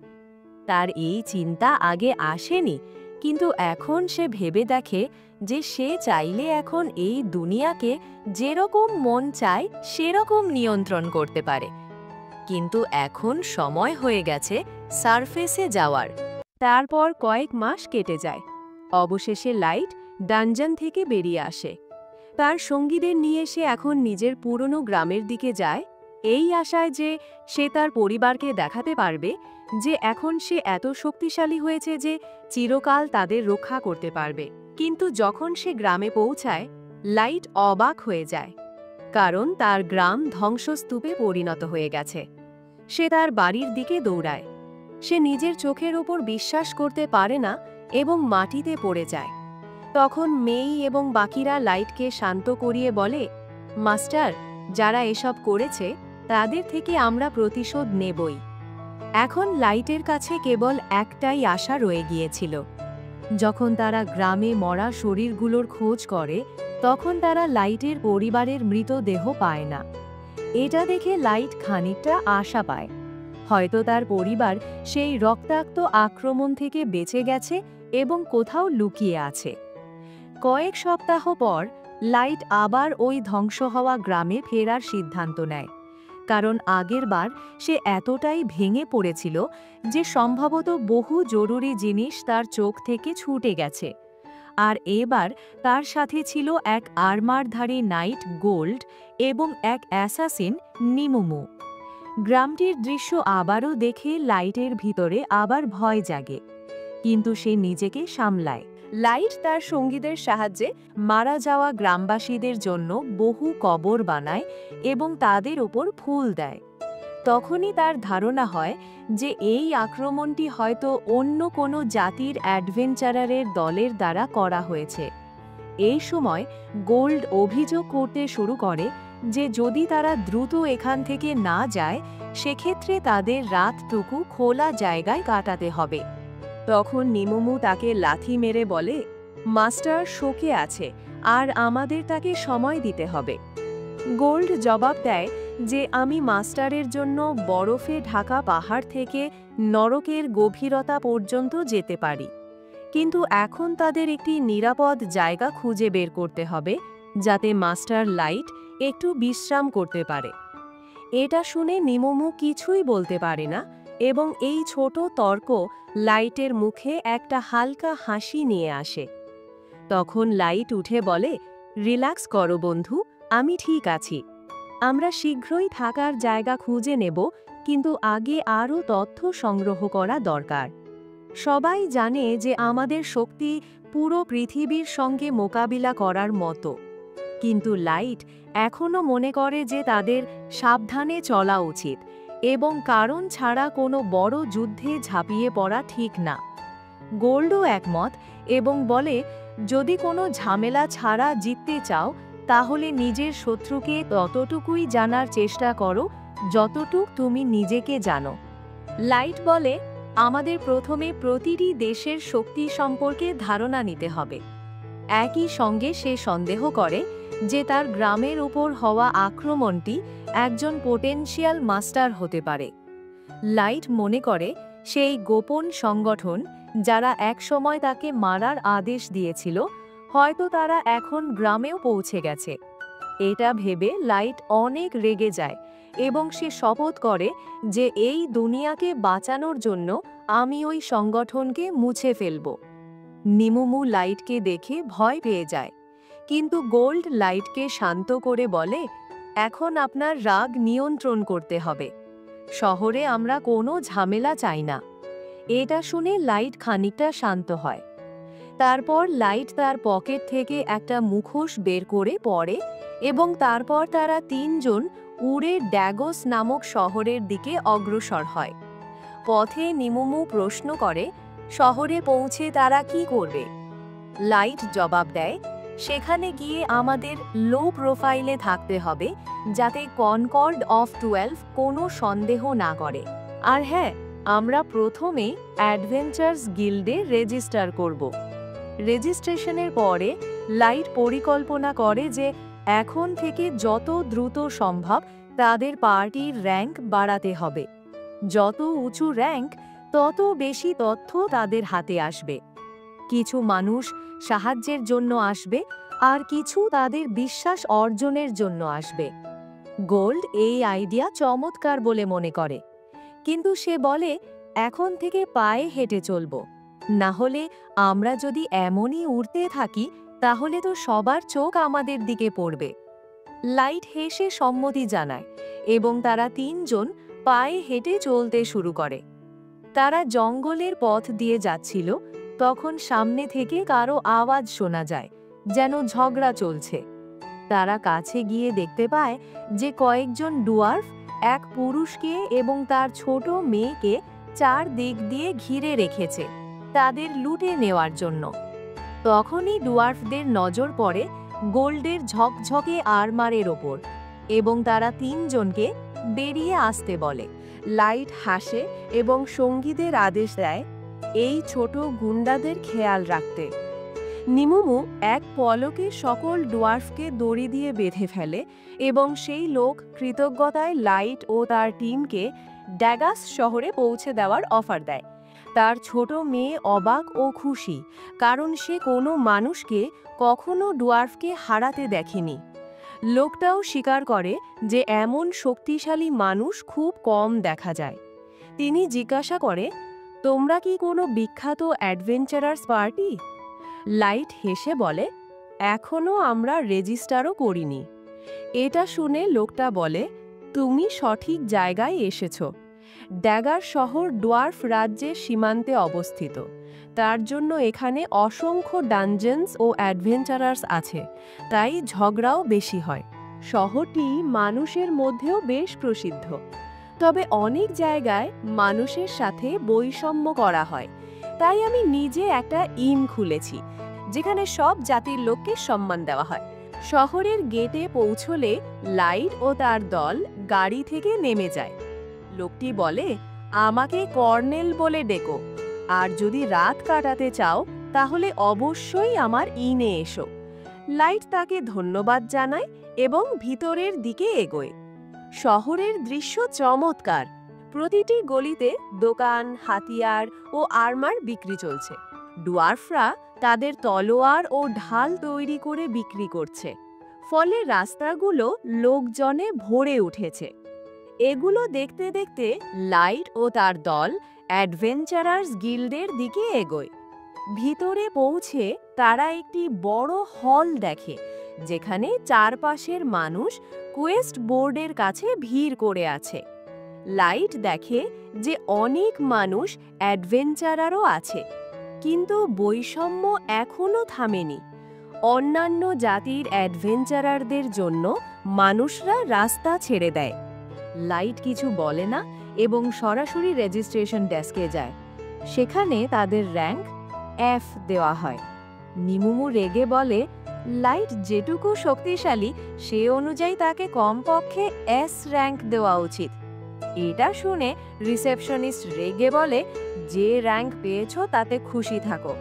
S1: তার এই চিন্তা আগে আসেনি, কিন্তু এখন সে ভেবে দেখে যে সে চাইলে এখন এই দুনিয়াকে যেরকম মন চায় সেরকম নিয়ন্ত্রণ করতে পারে। কিন্তু এখন সময় হয়ে গেছে সারফেসে যাওয়ার। তারপর কয়েক মাস কেটে যায়। অবশেষে লাইট ডানজন থেকে বেরিয়ে আসে। তার সঙ্গীদের নিয়ে সে এখন নিজের পুরনো গ্রামের দিকে যায়, এই আশায় যে সে তার পরিবারকে দেখাতে পারবে যে এখন সে এত শক্তিশালী হয়েছে যে চিরকাল তাদের রক্ষা করতে পারবে। কিন্তু যখন সে গ্রামে পৌঁছায়, লাইট অবাক হয়ে যায়, কারণ তার গ্রাম ধ্বংসস্তূপে পরিণত হয়ে গেছে। সে তার বাড়ির দিকে দৌড়ায়। সে নিজের চোখের ওপর বিশ্বাস করতে পারে না এবং মাটিতে পড়ে যায়। তখন মেই এবং বাকিরা লাইটকে শান্ত করিয়ে বলে, মাস্টার, যারা এসব করেছে তাদের থেকে আমরা প্রতিশোধ নেবই। এখন লাইটের কাছে কেবল একটাই আশা রয়ে গিয়েছিল। যখন তারা গ্রামে মরা শরীরগুলোর খোঁজ করে, তখন তারা লাইটের পরিবারের মৃতদেহ পায় না। এটা দেখে লাইট খানিকটা আশা পায়। হয়তো তার পরিবার সেই রক্তাক্ত আক্রমণ থেকে বেঁচে গেছে এবং কোথাও লুকিয়ে আছে। কয়েক সপ্তাহ পর লাইট আবার ওই ধ্বংস হওয়া গ্রামে ফেরার সিদ্ধান্ত নেয়, কারণ আগেরবার সে এতটাই ভেঙে পড়েছিল যে সম্ভবত বহু জরুরি জিনিস তার চোখ থেকে ছুটে গেছে। আর এবার তার সাথে ছিল এক আর্মারধারী নাইট গোল্ড এবং এক অ্যাসাসিন নিমুমু। গ্রামটির দৃশ্য আবারও দেখে লাইটের ভিতরে আবার ভয় জাগে, কিন্তু সে নিজেকে সামলায়। লাইট তার সঙ্গীদের সাহায্যে মারা যাওয়া গ্রামবাসীদের জন্য বহু কবর বানায় এবং তাদের ওপর ফুল দেয়। তখনই তার ধারণা হয় যে এই আক্রমণটি হয়তো অন্য কোনো জাতির অ্যাডভেঞ্চারারের দলের দ্বারা করা হয়েছে। এই সময় গোল্ড অভিযোগ করতে শুরু করে যে যদি তারা দ্রুত এখান থেকে না যায়, সেক্ষেত্রে তাদের রাতটুকু খোলা জায়গায় কাটাতে হবে। তখন নিমুমু তাকে লাথি মেরে বলে, মাস্টার শোকে আছে আর আমাদের তাকে সময় দিতে হবে। গোল্ড জবাব দেয় যে আমি মাস্টারের জন্য বরফে ঢাকা পাহাড় থেকে নরকের গভীরতা পর্যন্ত যেতে পারি, কিন্তু এখন তাদের একটি নিরাপদ জায়গা খুঁজে বের করতে হবে যাতে মাস্টার লাইট একটু বিশ্রাম করতে পারে। এটা শুনে নিমুমু কিছুই বলতে পারে না এবং এই ছোট তর্ক লাইটের মুখে একটা হালকা হাসি নিয়ে আসে। তখন লাইট উঠে বলে, রিল্যাক্স করো বন্ধু, আমি ঠিক আছি। আমরা শীঘ্রই থাকার জায়গা খুঁজে নেব, কিন্তু আগে আরও তথ্য সংগ্রহ করা দরকার। সবাই জানে যে আমাদের শক্তি পুরো পৃথিবীর সঙ্গে মোকাবিলা করার মতো, কিন্তু লাইট এখনও মনে করে যে তাদের সাবধানে চলা উচিত এবং কারণ ছাড়া কোনো বড় যুদ্ধে ঝাঁপিয়ে পড়া ঠিক না। গোল্ডও একমত এবং বলে, যদি কোনো ঝামেলা ছাড়া জিততে চাও তাহলে নিজের শত্রুকে ততটুকুই জানার চেষ্টা করো যতটুক তুমি নিজেকে জানো। লাইট বলে, আমাদের প্রথমে প্রতিটি দেশের শক্তি সম্পর্কে ধারণা নিতে হবে। একই সঙ্গে সে সন্দেহ করে যে তার গ্রামের উপর হওয়া আক্রমণটি একজন পোটেনশিয়াল মাস্টার হতে পারে। লাইট মনে করে সেই গোপন সংগঠন যারা একসময় তাকে মারার আদেশ দিয়েছিল, হয়তো তারা এখন গ্রামেও পৌঁছে গেছে। এটা ভেবে লাইট অনেক রেগে যায় এবং সে শপথ করে যে এই দুনিয়াকে বাঁচানোর জন্য আমি ওই সংগঠনকে মুছে ফেলব। নিমুমু লাইটকে দেখে ভয় পেয়ে যায়, কিন্তু গোল্ড লাইটকে শান্ত করে বলে, এখন আপনার রাগ নিয়ন্ত্রণ করতে হবে। শহরে আমরা কোনো ঝামেলা চাই না। এটা শুনে লাইট খানিকটা শান্ত হয়। তারপর লাইট তার পকেট থেকে একটা মুখোশ বের করে পড়ে এবং তারপর তারা তিনজন উড়ে ড্যাগোস নামক শহরের দিকে অগ্রসর হয়। পথে নিমুমু প্রশ্ন করে, শহরে পৌঁছে তারা কি করবে? লাইট জবাব দেয়, সেখানে গিয়ে আমাদের লো প্রোফাইলে থাকতে হবে, যাতে কনকর্ড অফ 12 কোনো সন্দেহ না করে। আর হ্যাঁ, আমরা প্রথমে অ্যাডভেঞ্চার্স গিল্ডে রেজিস্টার করব। রেজিস্ট্রেশনের পরে লাইট পরিকল্পনা করে যে এখন থেকে যত দ্রুত সম্ভব তাদের পার্টির র্যাঙ্ক বাড়াতে হবে। যত উঁচু র্যাঙ্ক, তত বেশি তথ্য তাদের হাতে আসবে। কিছু মানুষ সাহায্যের জন্য আসবে, আর কিছু তাদের বিশ্বাস অর্জনের জন্য আসবে। গোল্ড এই আইডিয়া চমৎকার বলে মনে করে, কিন্তু সে বলে এখন থেকে পায়ে হেঁটে চলব, না হলে আমরা যদি এমনই উড়তে থাকি তাহলে তো সবার চোখ আমাদের দিকে পড়বে। লাইট হেসে সম্মতি জানায় এবং তারা তিনজন পায়ে হেঁটে চলতে শুরু করে। তারা জঙ্গলের পথ দিয়ে যাচ্ছিল, তখন সামনে থেকে কারো আওয়াজ শোনা যায়, যেন ঝগড়া চলছে। তারা কাছে গিয়ে দেখতে পায় যে কয়েকজন ডুয়ার্ফ এক পুরুষকে এবং তার ছোট মেয়েকে চারদিক দিয়ে ঘিরে রেখেছে, তাদের লুটে নেওয়ার জন্য। তখনই ডুয়ার্ফদের নজর পড়ে গোল্ডের ঝকঝকে আর্মারের ওপর এবং তারা তিনজনকে বেরিয়ে আসতে বলে। লাইট হাসে এবং সঙ্গীদের আদেশ দেয় এই ছোট গুন্ডাদের খেয়াল রাখতে। নিমুমু এক পলকে সকল ডুয়ার্ফকে দড়ি দিয়ে বেঁধে ফেলে এবং সেই লোক কৃতজ্ঞতায় লাইট ও তার টিমকে ড্যাগাস শহরে পৌঁছে দেওয়ার অফার দেয়। তার ছোট মেয়ে অবাক ও খুশি, কারণ সে কোনো মানুষকে কখনো ডুয়ার্ফকে হারাতে দেখেনি। লোকটাও স্বীকার করে যে এমন শক্তিশালী মানুষ খুব কম দেখা যায়। তিনি জিজ্ঞাসা করে, তোমরা কি কোনো বিখ্যাত অ্যাডভেঞ্চারার্স পার্টি? লাইট হেসে বলে, এখনো আমরা রেজিস্টারও করিনি। এটা শুনে লোকটা বলে, তুমি সঠিক জায়গায় এসেছো। ড্যাগার শহর ডোয়ার্ফ রাজ্যের সীমান্তে অবস্থিত, তার জন্য এখানে অসংখ্য ডানজেন্স ও অ্যাডভেঞ্চারার্স আছে, তাই ঝগড়াও বেশি হয়। শহরটি মানুষের মধ্যেও বেশ প্রসিদ্ধ, তবে অনেক জায়গায় মানুষের সাথে বৈষম্য করা হয়। তাই আমি নিজে একটা ইন খুলেছি, যেখানে সব জাতির লোককে সম্মান দেওয়া হয়। শহরের গেটে পৌঁছলে লাইট ও তার দল গাড়ি থেকে নেমে যায়। লোকটি বলে, আমাকে কর্নেল বলে ডেকো, আর যদি রাত কাটাতে চাও তাহলে অবশ্যই আমার ইনে এসো। লাইট তাকে ধন্যবাদ জানায় এবং ভিতরের দিকে এগোয়। শহরের দৃশ্য চমৎকার। প্রতিটি গলিতে দোকান, হাতিয়ার ও আর্মার বিক্রি চলছে। ডুয়ার্ফরা তাদের তলোয়ার ও ঢাল তৈরি করে বিক্রি করছে, ফলে রাস্তাগুলো লোকজনে ভরে উঠেছে। এগুলো দেখতে দেখতে লাইট ও তার দল অ্যাডভেঞ্চারার্স গিল্ডের দিকে এগোয়। ভিতরে পৌঁছে তারা একটি বড় হল দেখে, যেখানে চারপাশের মানুষ কোয়েস্ট বোর্ডের কাছে ভিড় করে আছে। লাইট দেখে যে অনেক মানুষ অ্যাডভেঞ্চারারও আছে, কিন্তু বৈষম্য এখনো থামেনি। অন্যান্য জাতির অ্যাডভেঞ্চারারদের জন্য মানুষরা রাস্তা ছেড়ে দেয়। লাইট কিছু বলে না এবং সরাসরি রেজিস্ট্রেশন ডেস্কে যায়। সেখানে তাদের র্যাঙ্ক এফ দেওয়া হয়। নিমুমু রেগে বলে, লাইট যেটুকু শক্তিশালী সে অনুযায়ী তাকে কমপক্ষে এস র্যাঙ্ক দেওয়া উচিত। এটা শুনে রিসেপশনিস্ট রেগে বলে, যে র্যাঙ্ক পেয়েছো তাতে খুশি থাকো।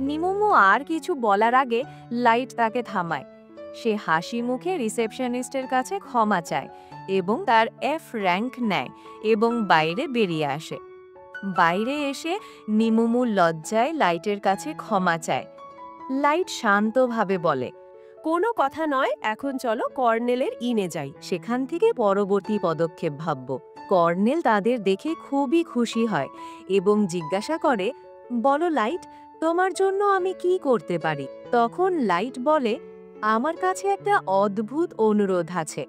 S1: নিমুমু আর কিছু বলার আগে লাইট তাকে থামায়। সে হাসি মুখে রিসেপশনিস্টের কাছে ক্ষমা চায় এবং তার এফ র্যাঙ্ক নেয় এবং বাইরে বেরিয়ে আসে। বাইরে এসে নিমুমু লজ্জায় লাইটের কাছে ক্ষমা চায়। লাইট শান্তভাবে বলে, কোনো কথা নয়, এখন চলো কর্নেলের ইনে যাই, সেখান থেকে পরবর্তী পদক্ষেপ ভাবব। কর্নেল তাদের দেখে খুবই খুশি হয় এবং জিজ্ঞাসা করে, বলো লাইট, তোমার জন্য আমি কি করতে পারি? তখন লাইট বলে, আমার কাছে একটা অদ্ভুত অনুরোধ আছে।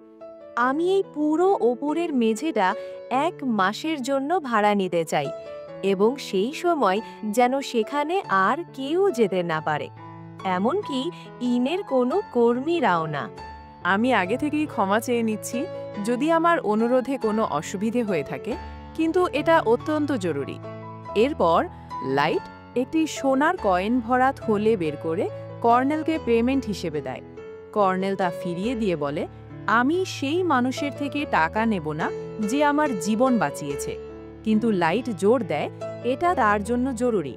S1: আমি এই পুরো ওপরের মেঝেটা 1 মাসের জন্য ভাড়া নিতে চাই, এবং সেই সময় যেন সেখানে আর কেউ যেতে না পারে, এমনকি ইনের কোনো কর্মীরাও না।
S2: আমি আগে থেকেই ক্ষমা চেয়ে নিচ্ছি যদি আমার অনুরোধে কোনো অসুবিধে হয়ে থাকে, কিন্তু এটা অত্যন্ত জরুরি। এরপর লাইট একটি সোনার কয়েন ভরা থলে বের করে কর্নেলকে পেমেন্ট হিসেবে দেয়। কর্নেল তা ফিরিয়ে দিয়ে বলে, আমি সেই মানুষের থেকে টাকা নেব না যে আমার জীবন বাঁচিয়েছে। কিন্তু লাইট জোর দেয় এটা তার জন্য জরুরি।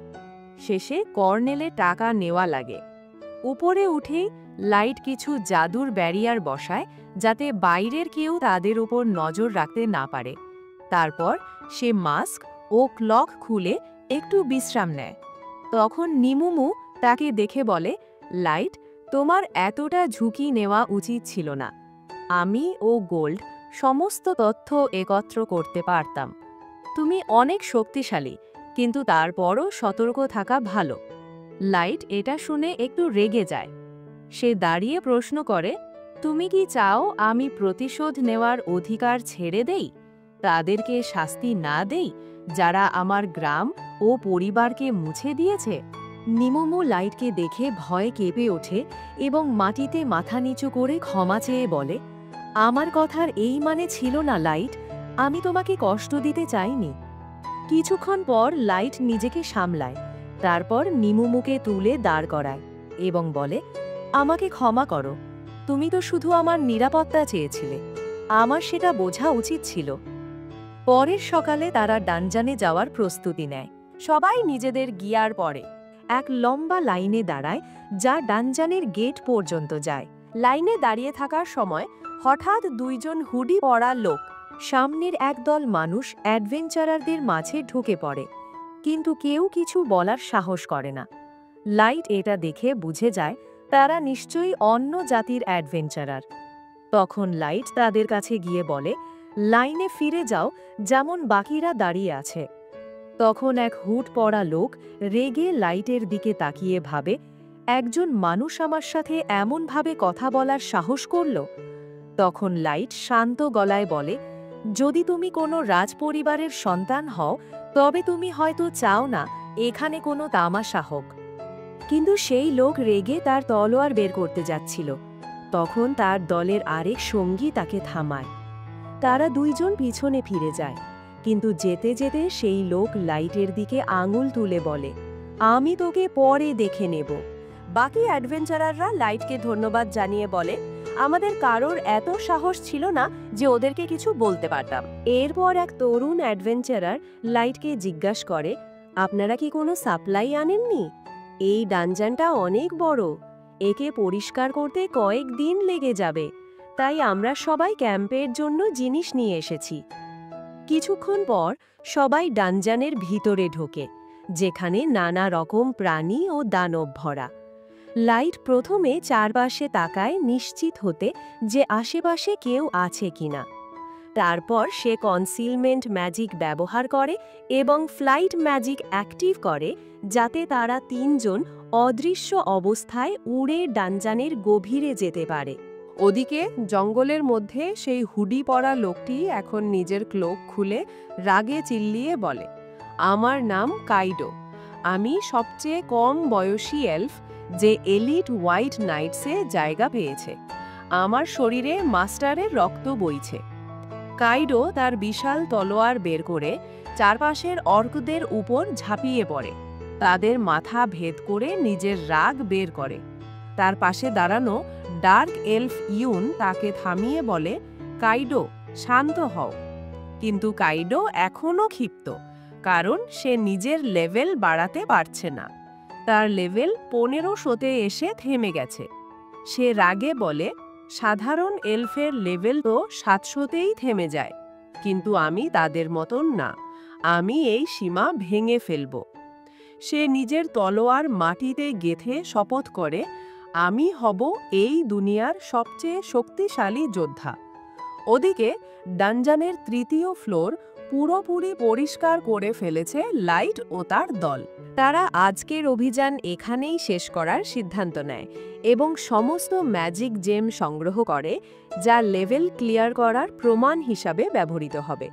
S2: শেষে কর্নেলের টাকা নেওয়া লাগে। উপরে উঠেই লাইট কিছু জাদুর ব্যারিয়ার বসায় যাতে বাইরের কেউ তাদের উপর নজর রাখতে না পারে। তারপর সে মাস্ক ও ক্লক খুলে একটু বিশ্রাম নেয়। তখন নিমুমু তাকে দেখে বলে, লাইট, তোমার এতটা ঝুঁকি নেওয়া উচিত ছিল না। আমি ও গোল্ড সমস্ত তথ্য একত্র করতে পারতাম। তুমি অনেক শক্তিশালী, কিন্তু তারপরও সতর্ক থাকা ভালো। লাইট এটা শুনে একটু রেগে যায়। সে দাঁড়িয়ে প্রশ্ন করে, তুমি কি চাও আমি প্রতিশোধ নেওয়ার অধিকার ছেড়ে দেই, তাদেরকে শাস্তি না দেই যারা আমার গ্রাম ও পরিবারকে মুছে দিয়েছে? নিমুমু লাইটকে দেখে ভয়ে কেঁপে ওঠে এবং মাটিতে মাথা নিচু করে ক্ষমা চেয়ে বলে, আমার কথার এই মানে ছিল না লাইট, আমি তোমাকে কষ্ট দিতে চাইনি। কিছুক্ষণ পর লাইট নিজেকে সামলায়, তারপর নিমুমুকে তুলে দাঁড় করায় এবং বলে, আমাকে ক্ষমা করো, তুমি তো শুধু আমার নিরাপত্তা চেয়েছিলে, আমার সেটা বোঝা উচিত ছিল। পরের সকালে তারা ডানজানে যাওয়ার প্রস্তুতি নেয়। সবাই নিজেদের গিয়ার পরে এক লম্বা লাইনে দাঁড়ায় যা ডানজানের গেট পর্যন্ত যায়। লাইনে দাঁড়িয়ে থাকার সময় হঠাৎ 2জন হুডি পরা লোক সামনের একদল মানুষ অ্যাডভেঞ্চারারদের মাঝে ঢুকে পড়ে, কিন্তু কেউ কিছু বলার সাহস করে না। লাইট এটা দেখে বুঝে যায় তারা নিশ্চয়ই অন্য জাতির অ্যাডভেঞ্চারার। তখন লাইট তাদের কাছে গিয়ে বলে, লাইনে ফিরে যাও যেমন বাকিরা দাঁড়িয়ে আছে। তখন এক হুড পরা লোক রেগে লাইটের দিকে তাকিয়ে ভাবে, একজন মানুষ আমার সাথে এমনভাবে কথা বলার সাহস করল। তখন লাইট শান্ত গলায় বলে, যদি তুমি কোনো রাজপরিবারের সন্তান হও তবে তুমি হয়তো চাও না এখানে কোনো তামাশা হোক। কিন্তু সেই লোক রেগে তার তলোয়ার বের করতে যাচ্ছিল। তখন তার দলের আরেক সঙ্গী তাকে থামায়। তারা 2জন পিছনে ফিরে যায়, কিন্তু যেতে যেতে সেই লোক লাইটের দিকে আঙুল তুলে বলে, আমি তোকে পরে দেখে নেব। বাকি অ্যাডভেঞ্চারাররা লাইটকে ধন্যবাদ জানিয়ে বলে, আমাদের কারোর এত সাহস ছিল না যে ওদেরকে কিছু বলতে পারতাম। এরপর এক তরুণ অ্যাডভেঞ্চারার লাইটকে জিজ্ঞাসা করে, আপনারা কি কোনো সাপ্লাই আনেননি? এই ডানজানটা অনেক বড়, একে পরিষ্কার করতে কয়েকদিন লেগে যাবে, তাই আমরা সবাই ক্যাম্পের জন্য জিনিস নিয়ে এসেছি। কিছুক্ষণ পর সবাই ডানজানের ভিতরে ঢোকে, যেখানে নানা রকম প্রাণী ও দানব ভরা। লাইট প্রথমে চারপাশে তাকায় নিশ্চিত হতে যে আশেপাশে কেউ আছে কিনা। তারপর সে কনসিলমেন্ট ম্যাজিক ব্যবহার করে এবং ফ্লাইট ম্যাজিক অ্যাক্টিভ করে যাতে তারা 3জন অদৃশ্য অবস্থায় উড়ে ডানজানের গভীরে যেতে পারে। ওদিকে জঙ্গলের মধ্যে সেই হুডি পরা লোকটি এখন নিজের ক্লোক খুলে রাগে চিল্লিয়ে বলে, আমার নাম কাইডো, আমি সবচেয়ে কম বয়সী এলফ যে এলিট হোয়াইট নাইটসে জায়গা পেয়েছে। আমার শরীরে মাস্টারের রক্ত বইছে। কাইডো তার বিশাল তলোয়ার বের করে চারপাশের অর্কদের উপর ঝাঁপিয়ে পড়ে, তাদের মাথা ভেদ করে নিজের রাগ বের করে। তার পাশে দাঁড়ানো ডার্ক এলফ ইউন তাকে থামিয়ে বলে, কাইডো, শান্ত হও। কিন্তু কাইডো এখনও ক্ষিপ্ত, কারণ সে নিজের লেভেল বাড়াতে পারছে না। তার লেভেল 1500-তে এসে থেমে গেছে। সে রাগে বলে, সাধারণ এলফের লেভেল তো 700-তেই থেমে যায়, কিন্তু আমি তাদের মতন না, আমি এই সীমা ভেঙে ফেলব। সে নিজের তলোয়ার মাটিতে গেঁথে শপথ করে, আমি হব এই দুনিয়ার সবচেয়ে শক্তিশালী যোদ্ধা। ওদিকে ডানজানের তৃতীয় ফ্লোর পুরোপুরি পরিষ্কার করে ফেলেছে লাইট ও তার দল।
S1: তারা আজকের অভিযান এখানেই শেষ করার সিদ্ধান্ত নেয় এবং সমস্ত ম্যাজিক জেম সংগ্রহ করে, যা লেভেল ক্লিয়ার করার প্রমাণ হিসাবে ব্যবহৃত হবে।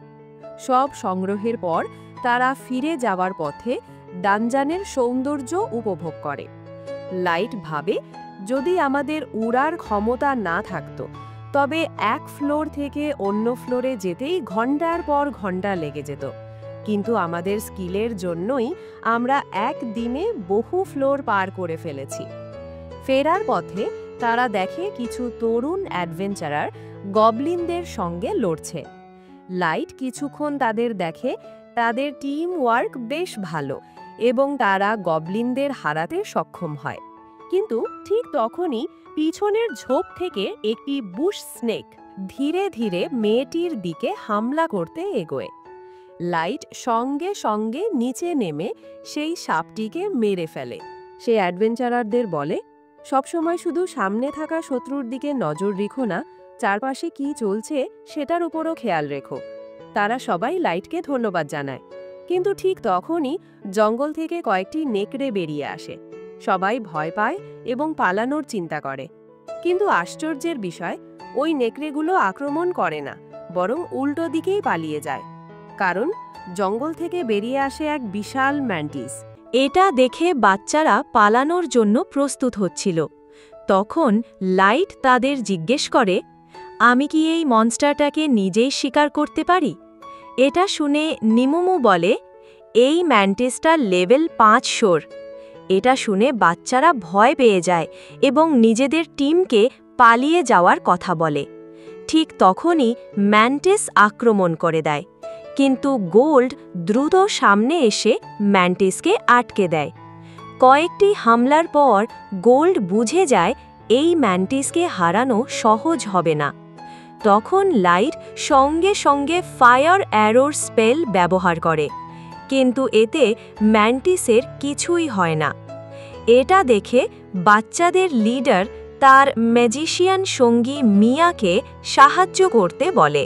S1: সব সংগ্রহের পর তারা ফিরে যাওয়ার পথে ডানজানের সৌন্দর্য উপভোগ করে। লাইট ভাবে, যদি আমাদের উড়ার ক্ষমতা না থাকতো তবে এক ফ্লোর থেকে অন্য ফ্লোরে যেতেই ঘন্টার পর ঘন্টা লেগে যেত, কিন্তু আমাদের স্কিলের জন্যই আমরা একদিনে বহু ফ্লোর পার করে ফেলেছি। ফেরার পথে তারা দেখে কিছু তরুণ অ্যাডভেঞ্চারার গবলিনদের সঙ্গে লড়ছে। লাইট কিছুক্ষণ তাদের দেখে, তাদের টিম ওয়ার্ক বেশ ভালো এবং তারা গবলিনদের হারাতে সক্ষম হয়। কিন্তু ঠিক তখনই পিছনের ঝোপ থেকে একটি বুশ স্নেক ধীরে ধীরে মেয়েটির দিকে হামলা করতে এগোয়। লাইট সঙ্গে সঙ্গে নিচে নেমে সেই সাপটিকে মেরে ফেলে। সে অ্যাডভেঞ্চারারদের বলে, সবসময় শুধু সামনে থাকা শত্রুর দিকে নজর রেখো না, চারপাশে কি চলছে সেটার উপরও খেয়াল রেখো। তারা সবাই লাইটকে ধন্যবাদ জানায়, কিন্তু ঠিক তখনই জঙ্গল থেকে কয়েকটি নেকড়ে বেরিয়ে আসে। সবাই ভয় পায় এবং পালানোর চিন্তা করে, কিন্তু আশ্চর্যের বিষয়, ওই নেকড়েগুলো আক্রমণ করে না, বরং উল্টো দিকেই পালিয়ে যায়। কারণ জঙ্গল থেকে বেরিয়ে আসে এক বিশাল ম্যান্টিস।
S3: এটা দেখে বাচ্চারা পালানোর জন্য প্রস্তুত হচ্ছিল। তখন লাইট তাদের জিজ্ঞেস করে, আমি কি এই মনস্টারটাকে নিজেই শিকার করতে পারি? এটা শুনে নিমুমু বলে, এই ম্যান্টিসটা লেভেল 500। এটা শুনে বাচ্চারা ভয় পেয়ে যায় এবং নিজেদের টিমকে পালিয়ে যাওয়ার কথা বলে। ঠিক তখনই ম্যান্টিস আক্রমণ করে দেয়, কিন্তু গোল্ড দ্রুত সামনে এসে ম্যান্টিসকে আটকে দেয়। কয়েকটি হামলার পর গোল্ড বুঝে যায় এই ম্যান্টিসকে হারানো সহজ হবে না। তখন লাইট সঙ্গে সঙ্গে ফায়ার অ্যারোর স্পেল ব্যবহার করে, কিন্তু এতে ম্যান্টিসের কিছুই হয় না। এটা দেখে বাচ্চাদের লিডার তার ম্যাজিশিয়ান সঙ্গী মিয়াকে সাহায্য করতে বলে,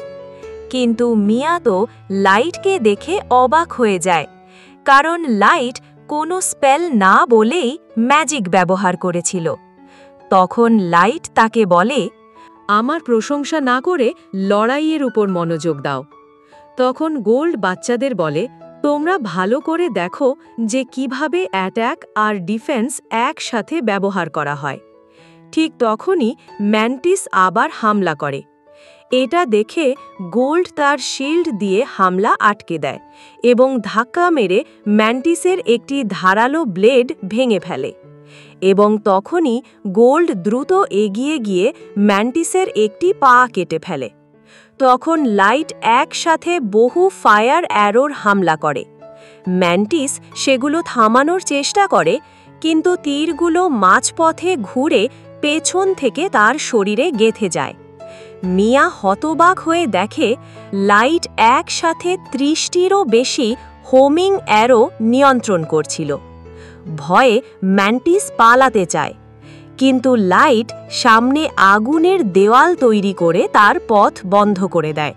S3: কিন্তু মিয়া তো লাইটকে দেখে অবাক হয়ে যায়, কারণ লাইট কোনো স্পেল না বলেই ম্যাজিক ব্যবহার করেছিল। তখন লাইট তাকে বলে,
S1: আমার প্রশংসা না করে লড়াইয়ের উপর মনোযোগ দাও। তখন গোল্ড বাচ্চাদের বলে, তোমরা ভালো করে দেখো যে কিভাবে অ্যাট্যাক আর ডিফেন্স একসাথে ব্যবহার করা হয়। ঠিক তখনই ম্যান্টিস আবার হামলা করে। এটা দেখে গোল্ড তার শিল্ড দিয়ে হামলা আটকে দেয় এবং ধাক্কা মেরে ম্যান্টিসের একটি ধারালো ব্লেড ভেঙে ফেলে। এবং তখনই গোল্ড দ্রুত এগিয়ে গিয়ে ম্যান্টিসের একটি পা কেটে ফেলে। তখন লাইট একসাথে বহু ফায়ার অ্যারোর হামলা করে। ম্যান্টিস সেগুলো থামানোর চেষ্টা করে, কিন্তু তীরগুলো মাঝপথে ঘুরে পেছন থেকে তার শরীরে গেঁথে যায়। মিয়া হতবাক হয়ে দেখে লাইট একসাথে 30টিরও বেশি হোমিং অ্যারো নিয়ন্ত্রণ করছিল। ভয়ে ম্যান্টিস পালাতে চায়, কিন্তু লাইট সামনে আগুনের দেওয়াল তৈরি করে তার পথ বন্ধ করে দেয়।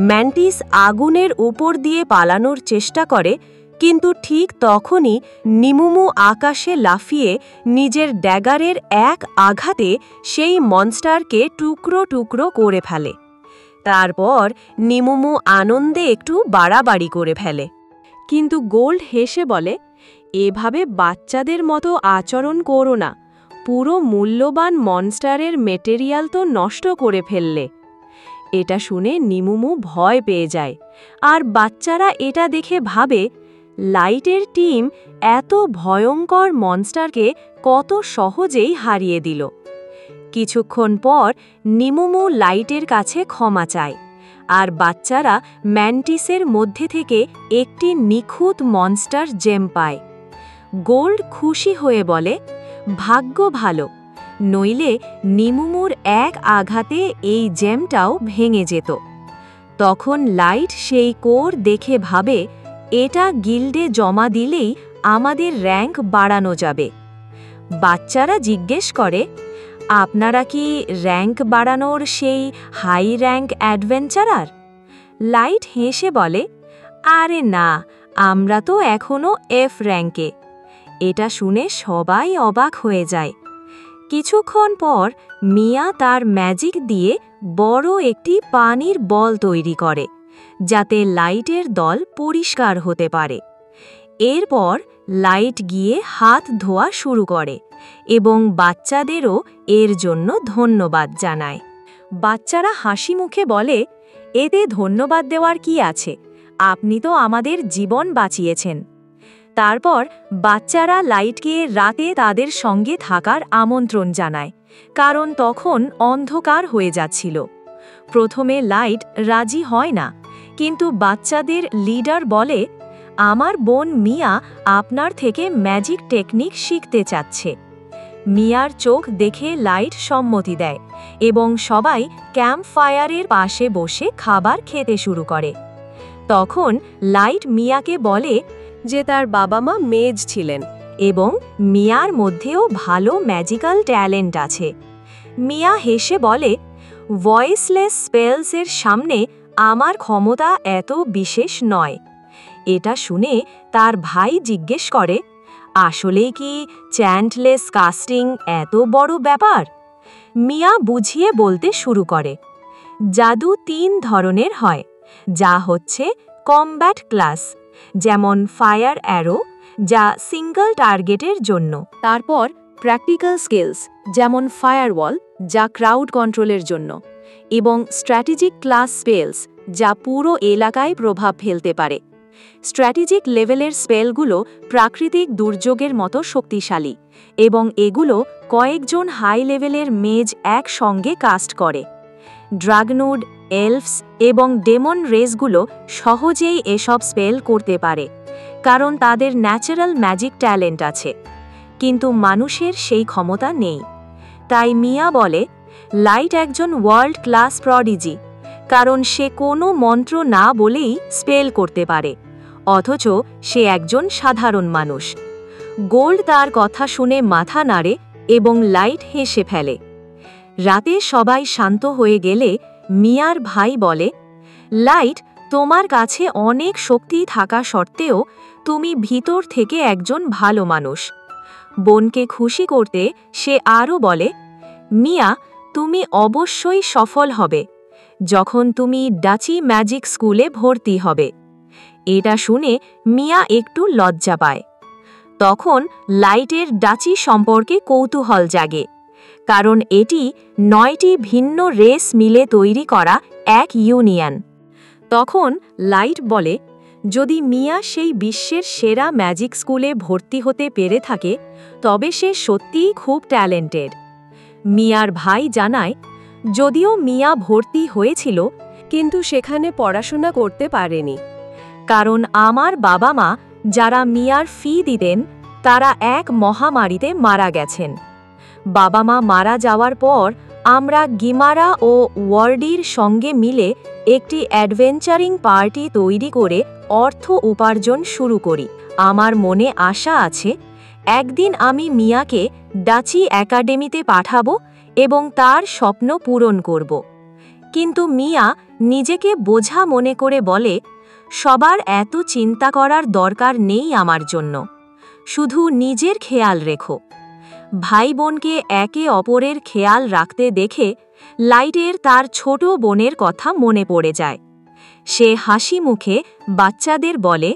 S1: ম্যান্টিস আগুনের উপর দিয়ে পালানোর চেষ্টা করে, কিন্তু ঠিক তখনই নিমুমু আকাশে লাফিয়ে নিজের ড্যাগারের এক আঘাতে সেই মনস্টারকে টুকরো টুকরো করে ফেলে। তারপর নিমুমু আনন্দে একটু বাড়াবাড়ি করে ফেলে, কিন্তু গোল্ড হেসে বলে, এভাবে বাচ্চাদের মতো আচরণ করো না, পুরো মূল্যবান মনস্টারের মেটেরিয়াল তো নষ্ট করে ফেললে। এটা শুনে নিমুমু ভয় পেয়ে যায়, আর বাচ্চারা এটা দেখে ভাবে লাইটের টিম এত ভয়ঙ্কর মনস্টারকে কত সহজেই হারিয়ে দিল। কিছুক্ষণ পর নিমুমু লাইটের কাছে ক্ষমা চায়, আর বাচ্চারা ম্যান্টিসের মধ্যে থেকে একটি নিখুঁত মনস্টার জেম পায়। গোল্ড খুশি হয়ে বলে, ভাগ্য ভালো, নইলে নিমুমুর এক আঘাতে এই জেমটাও ভেঙে যেত। তখন লাইট সেই কোর দেখে ভাবে, এটা গিল্ডে জমা দিলেই আমাদের র্যাঙ্ক বাড়ানো যাবে। বাচ্চারা জিজ্ঞেস করে,
S3: আপনারা কি র্যাঙ্ক বাড়ানোর সেই হাই র্যাঙ্ক অ্যাডভেঞ্চারার? লাইট হেসে বলে, আরে না, আমরা তো এখনও এফ র্যাঙ্কে। এটা শুনে সবাই অবাক হয়ে যায়। কিছুক্ষণ পর মিয়া তার ম্যাজিক দিয়ে বড় একটি পানির বল তৈরি করে, যাতে লাইটের দল পরিষ্কার হতে পারে। এরপর লাইট গিয়ে হাত ধোয়া শুরু করে এবং বাচ্চাদেরও এর জন্য ধন্যবাদ জানায়। বাচ্চারা হাসি মুখে বলে, এতে ধন্যবাদ দেওয়ার কি আছে, আপনি তো আমাদের জীবন বাঁচিয়েছেন। তারপর বাচ্চারা লাইটকে রাতে তাদের সঙ্গে থাকার আমন্ত্রণ জানায়, কারণ তখন অন্ধকার হয়ে যাচ্ছিল। প্রথমে লাইট রাজি হয় না, কিন্তু বাচ্চাদের লিডার বলে, আমার বোন মিয়া আপনার থেকে ম্যাজিক টেকনিক শিখতে চাচ্ছে। মিয়ার চোখ দেখে লাইট সম্মতি দেয় এবং সবাই ক্যাম্প ফায়ারের পাশে বসে খাবার খেতে শুরু করে। তখন লাইট মিয়াকে বলে
S1: যে তার বাবা মা মেজ ছিলেন
S3: এবং মিয়ার মধ্যেও ভালো ম্যাজিক্যাল ট্যালেন্ট আছে। মিয়া হেসে বলে, ভয়েসলেস স্পেলসের সামনে আমার ক্ষমতা এত বিশেষ নয়। এটা শুনে তার ভাই জিজ্ঞেস করে, আসলেই কি চ্যান্টলেস কাস্টিং এত বড় ব্যাপার? মিয়া বুঝিয়ে বলতে শুরু করে, জাদু 3 ধরনের হয়, যা হচ্ছে কমব্যাট ক্লাস, যেমন ফায়ার অ্যারো, যা সিঙ্গল টার্গেটের জন্য। তারপর প্র্যাকটিক্যাল স্কিলস, যেমন ফায়ারওয়াল, যা ক্রাউড কন্ট্রোলের জন্য, এবং স্ট্র্যাটেজিক ক্লাস স্পেলস, যা পুরো এলাকায় প্রভাব ফেলতে পারে। স্ট্র্যাটেজিক লেভেলের স্পেলগুলো প্রাকৃতিক দুর্যোগের মতো শক্তিশালী এবং এগুলো কয়েকজন হাই লেভেলের মেজ একসঙ্গে কাস্ট করে। ড্রাগনুড, এলফস এবং ডেমন রেসগুলো সহজেই এসব স্পেল করতে পারে, কারণ তাদের ন্যাচারাল ম্যাজিক ট্যালেন্ট আছে, কিন্তু মানুষের সেই ক্ষমতা নেই। তাই মিয়া বলে, লাইট একজন ওয়ার্ল্ড ক্লাস প্রডিজি, কারণ সে কোনো মন্ত্র না বলেই স্পেল করতে পারে, অথচ সে একজন সাধারণ মানুষ। গোল্ড তার কথা শুনে মাথা নাড়ে এবং লাইট হেসে ফেলে। রাতে সবাই শান্ত হয়ে গেলে মিয়ার ভাই বলে, লাইট, তোমার কাছে অনেক শক্তি থাকা সত্ত্বেও তুমি ভিতর থেকে একজন ভালো মানুষ। বোনকে খুশি করতে সে আরও বলে, মিয়া, তুমি অবশ্যই সফল হবে যখন তুমি ডাচি ম্যাজিক স্কুলে ভর্তি হবে। এটা শুনে মিয়া একটু লজ্জা পায়। তখন লাইটের ডাচি সম্পর্কে কৌতূহল জাগে, কারণ এটি 9টি ভিন্ন রেস মিলে তৈরি করা এক ইউনিয়ন। তখন লাইট বলে, যদি মিয়া সেই বিশ্বের সেরা ম্যাজিক স্কুলে ভর্তি হতে পেরে থাকে, তবে সে সত্যিই খুব ট্যালেন্টেড। মিয়ার ভাই জানায়, যদিও মিয়া ভর্তি হয়েছিল,
S1: কিন্তু সেখানে পড়াশোনা করতে পারেনি,
S3: কারণ আমার বাবা মা যারা মিয়ার ফি দিতেন তারা এক মহামারীতে মারা গেছেন। বাবা মা মারা যাওয়ার পর আমরা গিমারা ও ওয়ার্ডির সঙ্গে মিলে একটি অ্যাডভেঞ্চারিং পার্টি তৈরি করে অর্থ উপার্জন শুরু করি। আমার মনে আশা আছে, একদিন আমি মিয়াকে ডাচি একাডেমিতে পাঠাবো এবং তার স্বপ্ন পূরণ করব। কিন্তু মিয়া নিজেকে বোঝা মনে করে বলে, সবার এত চিন্তা করার দরকার নেই আমার জন্য, শুধু নিজের খেয়াল রেখো। ভাই বোনকে একে অপরের খেয়াল রাখতে দেখে লাইটের তার ছোট বোনের কথা মনে পড়ে যায়। সে হাসি মুখে বাচ্চাদের বলে,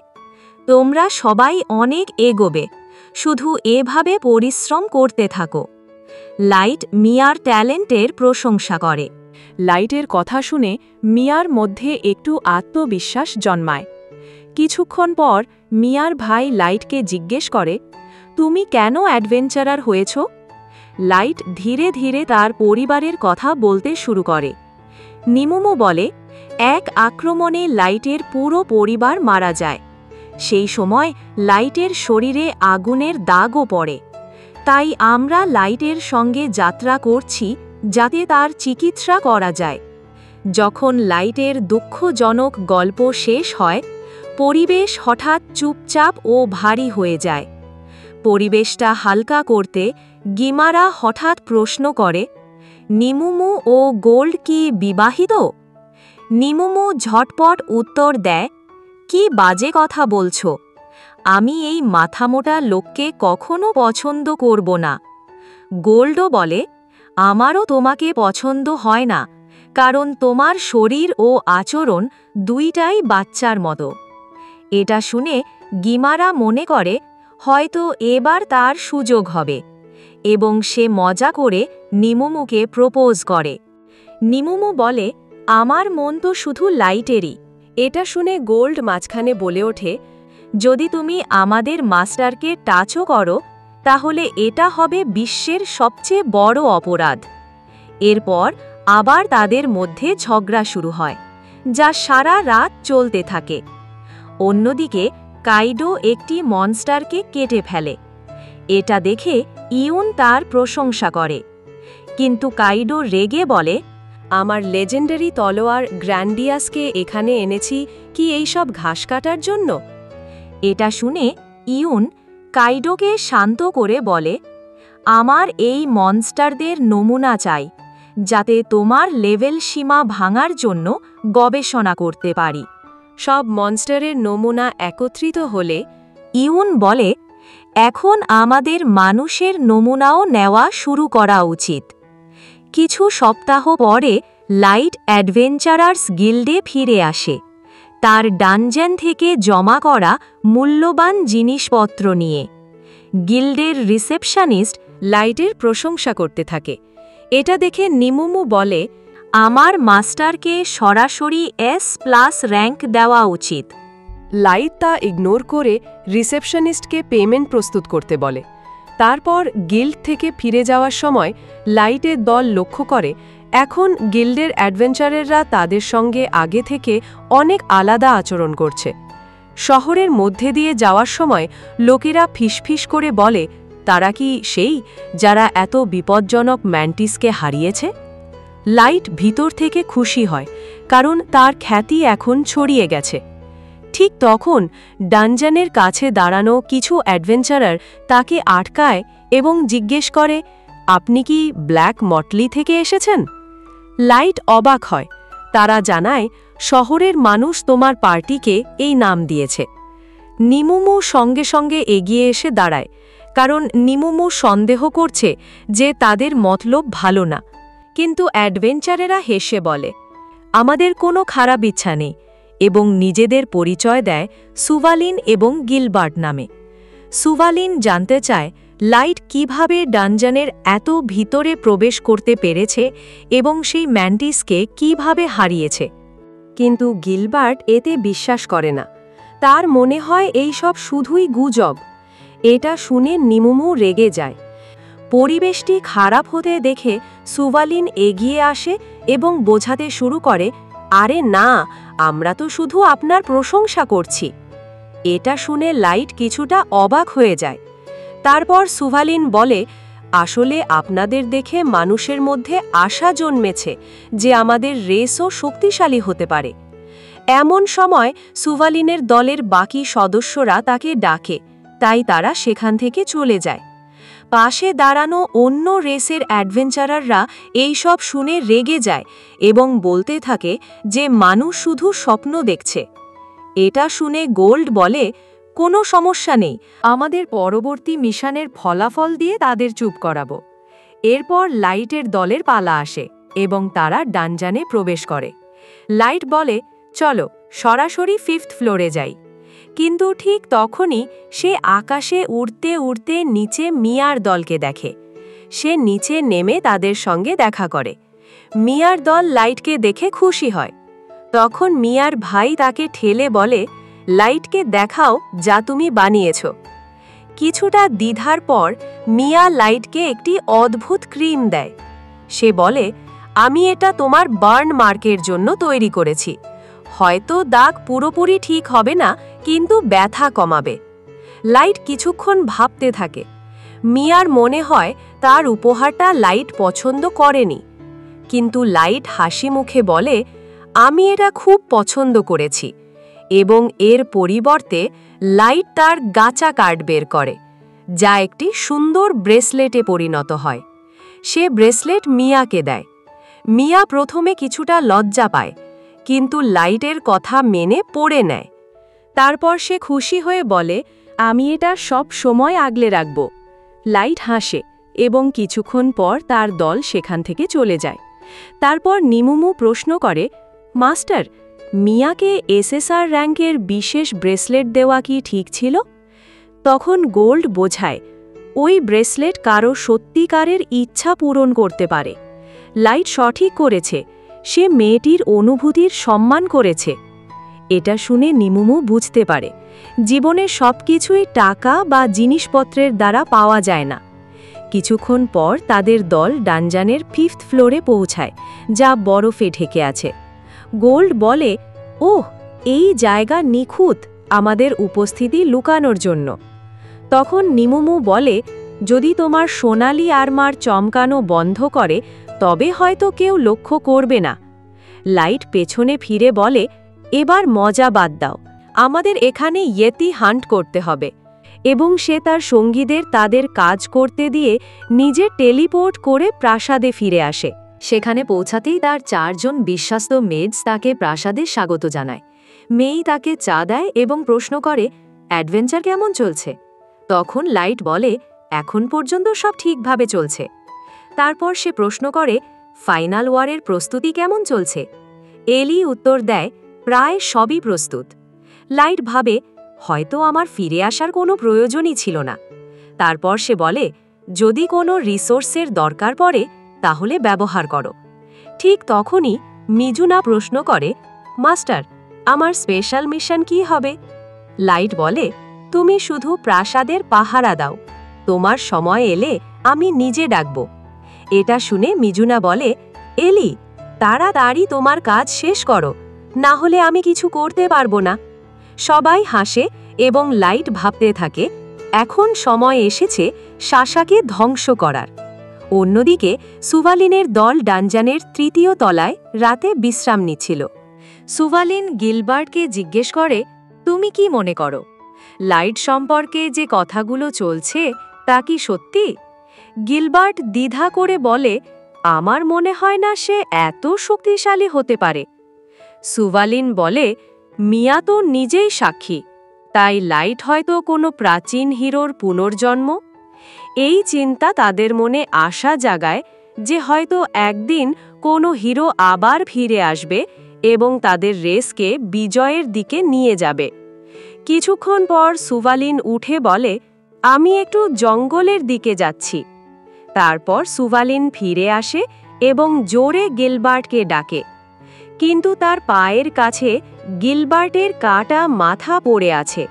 S3: তোমরা সবাই অনেক এগোবে, শুধু এভাবে পরিশ্রম করতে থাকো। লাইট মিয়ার ট্যালেন্টের প্রশংসা করে।
S2: লাইটের কথা শুনে মিয়ার মধ্যে একটু আত্মবিশ্বাস জন্মায়। কিছুক্ষণ পর মিয়ার ভাই লাইটকে জিজ্ঞেস করে, তুমি কেন অ্যাডভেঞ্চারার হয়েছ? লাইট ধীরে ধীরে তার পরিবারের কথা বলতে শুরু করে। নিমুমু বলে, এক আক্রমণে লাইটের পুরো পরিবার মারা যায়। সেই সময় লাইটের শরীরে আগুনের দাগও পড়ে। তাই আমরা লাইটের সঙ্গে যাত্রা করছি যাতে তার চিকিৎসা করা যায়। যখন লাইটের দুঃখজনক গল্প শেষ হয়, পরিবেশ হঠাৎ চুপচাপ ও ভারী হয়ে যায়। পরিবেশটা হালকা করতে
S3: গিমারা হঠাৎ প্রশ্ন করে, নিমুমু ও গোল্ড কি বিবাহিত? নিমুমু ঝটপট উত্তর দেয়, কি বাজে কথা বলছো? আমি এই মাথামোটা লোককে কখনো পছন্দ করব না। গোল্ডও বলে, আমারও তোমাকে পছন্দ হয় না, কারণ তোমার শরীর ও আচরণ দুইটাই বাচ্চার মতো। এটা শুনে গিমারা মনে করে হয়তো এবার তার সুযোগ হবে, এবং সে মজা করে নিমুমুকে প্রপোজ করে। নিমুমু বলে, আমার মন তো শুধু লাইটেরই।
S1: এটা শুনে গোল্ড মাঝখানে বলে ওঠে,
S3: যদি তুমি আমাদের মাস্টারকে টাচও করো তাহলে এটা হবে বিশ্বের সবচেয়ে বড় অপরাধ। এরপর আবার তাদের মধ্যে ঝগড়া শুরু হয়, যা সারা রাত চলতে থাকে। অন্যদিকে কাইডো একটি মনস্টারকে কেটে ফেলে। এটা দেখে ইউন তার প্রশংসা করে, কিন্তু কাইডো রেগে বলে,
S1: আমার লেজেন্ডারি তলোয়ার গ্র্যান্ডিয়াসকে এখানে এনেছি কি এইসব ঘাস কাটার জন্য?
S3: এটা শুনে ইউন কাইডোকে শান্ত করে বলে, আমার এই মনস্টারদের নমুনা চাই, যাতে তোমার লেভেল সীমা ভাঙার জন্য গবেষণা করতে পারি।
S1: সব মনস্টারের নমুনা একত্রিত হলে
S3: ইউন বলে, এখন আমাদের মানুষের নমুনাও নেওয়া শুরু করা উচিত। কিছু সপ্তাহ পরে লাইট অ্যাডভেঞ্চারার্স গিল্ডে ফিরে আসে, তার ডানজেন থেকে জমা করা মূল্যবান জিনিসপত্র নিয়ে। গিল্ডের রিসেপশনিস্ট
S1: লাইটের প্রশংসা করতে থাকে। এটা দেখে নিমুমু বলে,
S3: আমার মাস্টারকে সরাসরি S+ র্যাঙ্ক দেওয়া উচিত।
S1: লাইট তা ইগনোর করে রিসেপশনিস্টকে পেমেন্ট প্রস্তুত করতে বলে। তারপর গিল্ড থেকে ফিরে যাওয়ার সময় লাইটের দল লক্ষ্য করে এখন গিল্ডের অ্যাডভেঞ্চারেররা তাদের সঙ্গে আগে থেকে অনেক আলাদা আচরণ করছে। শহরের মধ্যে দিয়ে যাওয়ার সময় লোকেরা ফিসফিস করে বলে, তারা কি সেই যারা এত বিপজ্জনক ম্যান্টিসকে হারিয়েছে? লাইট ভিতর থেকে খুশি হয়, কারণ তার খ্যাতি এখন ছড়িয়ে গেছে। ঠিক তখন ডানজনের কাছে দাঁড়ানো কিছু অ্যাডভেঞ্চারার তাকে আটকায় এবং জিজ্ঞেস করে, আপনি কি ব্ল্যাক মটলি থেকে এসেছেন? লাইট অবাক হয়। তারা জানায়, শহরের মানুষ তোমার পার্টিকে এই নাম দিয়েছে। নিমুমু সঙ্গে সঙ্গে এগিয়ে এসে দাঁড়ায়, কারণ নিমুমু সন্দেহ করছে যে তাদের মতলব ভালো না। কিন্তু অ্যাডভেঞ্চারেরা হেসে বলে, আমাদের কোনো খারাপ ইচ্ছা নেই, এবং নিজেদের পরিচয় দেয় সুভালিন এবং গিলবার্ট নামে। সুভালিন জানতে চায় লাইট কিভাবে ডানজনের এত ভিতরে প্রবেশ করতে পেরেছে এবং সেই ম্যান্টিসকে কিভাবে হারিয়েছে। কিন্তু গিলবার্ট এতে বিশ্বাস করে না। তার মনে হয় এই সব শুধুই গুজব। এটা শুনে নিমুমু রেগে যায়। পরিবেশটি খারাপ হতে দেখে সুভালিন এগিয়ে আসে এবং বোঝাতে শুরু করে, আরে না, আমরা তো শুধু আপনার প্রশংসা করছি। এটা শুনে লাইট কিছুটা অবাক হয়ে যায়। তারপর সুভালিন বলে, আসলে আপনাদের দেখে মানুষের মধ্যে আশা জন্মেছে যে আমাদের রেসও শক্তিশালী হতে পারে। এমন সময় সুভালিনের দলের বাকি সদস্যরা তাকে ডাকে, তাই তারা সেখান থেকে চলে যায়। পাশে দাঁড়ানো অন্য রেসের অ্যাডভেঞ্চারাররা এই সব শুনে রেগে যায় এবং বলতে থাকে যে মানুষ শুধু স্বপ্ন দেখছে। এটা শুনে গোল্ড বলে, কোনো সমস্যা নেই, আমাদের পরবর্তী মিশনের ফলাফল দিয়ে তাদের চুপ করাবো। এরপর লাইটের দলের পালা আসে এবং তারা ডানজানে প্রবেশ করে। লাইট বলে, চলো সরাসরি 5th ফ্লোরে যাই। কিন্তু ঠিক তখনই সে আকাশে উড়তে উড়তে নিচে মিয়ার দলকে দেখে। সে নিচে নেমে তাদের সঙ্গে দেখা করে। মিয়ার দল লাইটকে দেখে খুশি হয়। তখন মিয়ার ভাই তাকে ঠেলে বলে, লাইটকে দেখাও যা তুমি বানিয়েছ। কিছুটা দ্বিধার পর মিয়া লাইটকে একটি অদ্ভুত ক্রিম দেয়। সে বলে, আমি এটা তোমার বার্ন মার্কের জন্য তৈরি করেছি। হয়তো দাগ পুরোপুরি ঠিক হবে না, কিন্তু ব্যথা কমাবে। লাইট কিছুক্ষণ ভাবতে থাকে। মিয়ার মনে হয় তার উপহারটা লাইট পছন্দ করেনি। কিন্তু লাইট হাসি মুখে বলে, আমি এটা খুব পছন্দ করেছি। এবং এর পরিবর্তে লাইট তার গাচা কার্ড বের করে,
S3: যা একটি সুন্দর ব্রেসলেটে পরিণত হয়। সে ব্রেসলেট মিয়াকে দেয়। মিয়া প্রথমে কিছুটা লজ্জা পায়, কিন্তু লাইটের কথা মেনে পড়ে নেয়। তারপর সে খুশি হয়ে বলে, আমি এটা সব সময় আগলে রাখব। লাইট হাসে এবং কিছুক্ষণ পর তার দল সেখান থেকে চলে যায়। তারপর নিমুমু প্রশ্ন করে, মাস্টার, মিয়াকে এসএসআর র্যাঙ্কের বিশেষ ব্রেসলেট দেওয়া কি ঠিক ছিল? তখন গোল্ড বোঝায়, ওই ব্রেসলেট কারো সত্যিকারের ইচ্ছা পূরণ করতে পারে। লাইট সঠিক করেছে, সে মেয়েটির অনুভূতির সম্মান করেছে। এটা শুনে নিমুমু বুঝতে পারে, জীবনের সবকিছুই টাকা বা জিনিসপত্রের দ্বারা পাওয়া যায় না। কিছুক্ষণ পর তাদের দল ডানজানের 5th ফ্লোরে পৌঁছায়, যা বরফে ঢেকে আছে। গোল্ড বলে, ওহ, এই জায়গা নিখুঁত আমাদের উপস্থিতি লুকানোর জন্য। তখন নিমুমু বলে, যদি তোমার সোনালি আর্মার চমকানো বন্ধ করে তবে হয়তো কেউ লক্ষ্য করবে না। লাইট পেছনে ফিরে বলে, এবার মজা বাদ দাও, আমাদের এখানে ইয়েতি হান্ট করতে হবে। এবং সে তার সঙ্গীদের তাদের কাজ করতে দিয়ে নিজে টেলিপোর্ট করে প্রাসাদে ফিরে আসে। সেখানে পৌঁছাতেই তার 4 জন বিশ্বস্ত মেডস তাকে প্রাসাদে স্বাগত জানায়। মেই তাকে চা দেয় এবং প্রশ্ন করে, অ্যাডভেঞ্চার কেমন চলছে? তখন লাইট বলে, এখন পর্যন্ত সব ঠিকভাবে চলছে। তারপর সে প্রশ্ন করে, ফাইনাল ওয়ারের প্রস্তুতি কেমন চলছে? এলি উত্তর দেয়, প্রায় সবই প্রস্তুত। লাইট ভাবে, হয়তো আমার ফিরে আসার কোনো প্রয়োজনই ছিল না। তারপর সে বলে, যদি কোনো রিসোর্সের দরকার পড়ে তাহলে ব্যবহার করো। ঠিক তখনই মিজুনা প্রশ্ন করে, মাস্টার, আমার স্পেশাল মিশন কি হবে? লাইট বলে, তুমি শুধু প্রাসাদের পাহারা দাও, তোমার সময় এলে আমি নিজে ডাকব। এটা শুনে মিজুনা বলে, এলি, তাড়াতাড়ি তোমার কাজ শেষ করো, না হলে আমি কিছু করতে পারবো না। সবাই হাসে এবং লাইট ভাবতে থাকে, এখন সময় এসেছে সাশাকে ধ্বংস করার। অন্যদিকে সুভালিনের দল ডানজানের 3য় তলায় রাতে বিশ্রাম নিচ্ছিল। সুভালিন গিলবার্টকে জিজ্ঞেস করে, তুমি কি মনে করো, লাইট সম্পর্কে যে কথাগুলো চলছে তা কি সত্যি? গিলবার্ট দ্বিধা করে বলে, আমার মনে হয় না সে এত শক্তিশালী হতে পারে। সুভালিন বলে, মিয়া তো নিজেই সাক্ষী, তাই লাইট হয়তো কোনো প্রাচীন হিরোর পুনর্জন্ম। এই চিন্তা তাদের মনে আশা জাগায় যে হয়তো একদিন কোনো হিরো আবার ফিরে আসবে এবং তাদের রেসকে বিজয়ের দিকে নিয়ে যাবে। কিছুক্ষণ পর সুভালিন উঠে বলে, আমি একটু জঙ্গলের দিকে যাচ্ছি। তারপর সুভালিন ফিরে আসে এবং জোরে গিলবার্টকে ডাকে, কিন্তু তার পায়ের কাছে গিলবার্টের কাটা মাথা পড়ে আছে,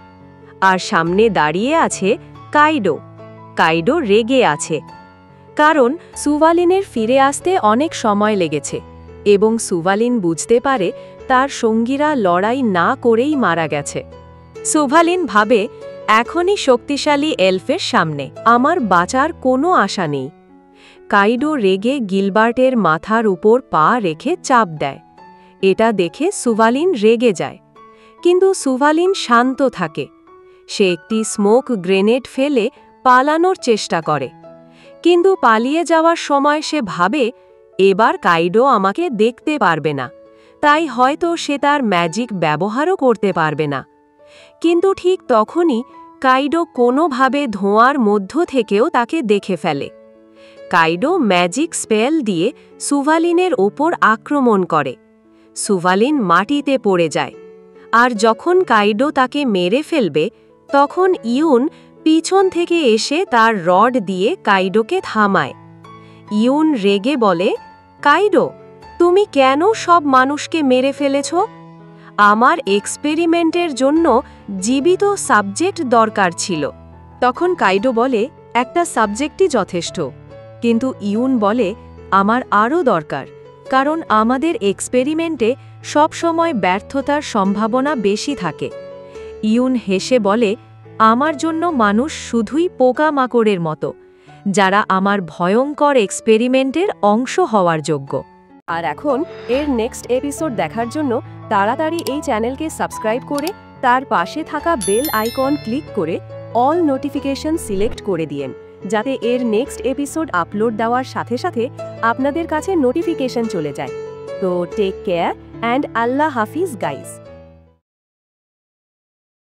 S3: আর সামনে দাঁড়িয়ে আছে কাইডো। কাইডো রেগে আছে, কারণ সুভালিনের ফিরে আসতে অনেক সময় লেগেছে এবং সুভালিন বুঝতে পারে তার সঙ্গীরা লড়াই না করেই মারা গেছে। সুভালিন ভাবে, এখনই শক্তিশালী এলফের সামনে আমার বাঁচার কোনো আশা নেই। কাইডো রেগে গিলবার্টের মাথার উপর পা রেখে চাপ দেয়। এটা দেখে সুভালিন রেগে যায়, কিন্তু সুভালিন শান্ত থাকে। সে একটি স্মোক গ্রেনেড ফেলে পালানোর চেষ্টা করে, কিন্তু পালিয়ে যাওয়ার সময় সে ভাবে, এবার কাইডো আমাকে দেখতে পারবে না, তাই হয়তো সে তার ম্যাজিক ব্যবহারও করতে পারবে না। কিন্তু ঠিক তখনই কাইডো কোনোভাবে ধোঁয়ার মধ্য থেকেও তাকে দেখে ফেলে। কাইডো ম্যাজিক স্পেল দিয়ে সুভালিনের ওপর আক্রমণ করে। সুভালিন মাটিতে পড়ে যায়, আর যখন কাইডো তাকে মেরে ফেলবে তখন ইউন পিছন থেকে এসে তার রড দিয়ে কাইডোকে থামায়। ইউন রেগে বলে, কাইডো, তুমি কেন সব মানুষকে মেরে ফেলেছ? আমার এক্সপেরিমেন্টের জন্য জীবিত সাবজেক্ট দরকার ছিল। তখন কাইডো বলে, একটা সাবজেক্টই যথেষ্ট। কিন্তু ইউন বলে, আমার আরও দরকার, কারণ আমাদের এক্সপেরিমেন্টে সবসময় ব্যর্থতার সম্ভাবনা বেশি থাকে। ইউন হেসে বলে, আমার জন্য মানুষ শুধুই পোকামাকড়ের মতো, যারা আমার ভয়ঙ্কর এক্সপেরিমেন্টের অংশ হওয়ার যোগ্য।
S1: আর এখন এর নেক্সট এপিসোড দেখার জন্য তাড়াতাড়ি এই চ্যানেলকে সাবস্ক্রাইব করে তার পাশে থাকা বেল আইকন ক্লিক করে অল নোটিফিকেশন সিলেক্ট করে দিয়েন, যাতে এর নেক্সট এপিসোড আপলোড দেওয়ার সাথে সাথে আপনাদের কাছে নোটিফিকেশন চলে যায়। তো টেক কেয়ার অ্যান্ড আল্লাহ হাফিজ গাইস।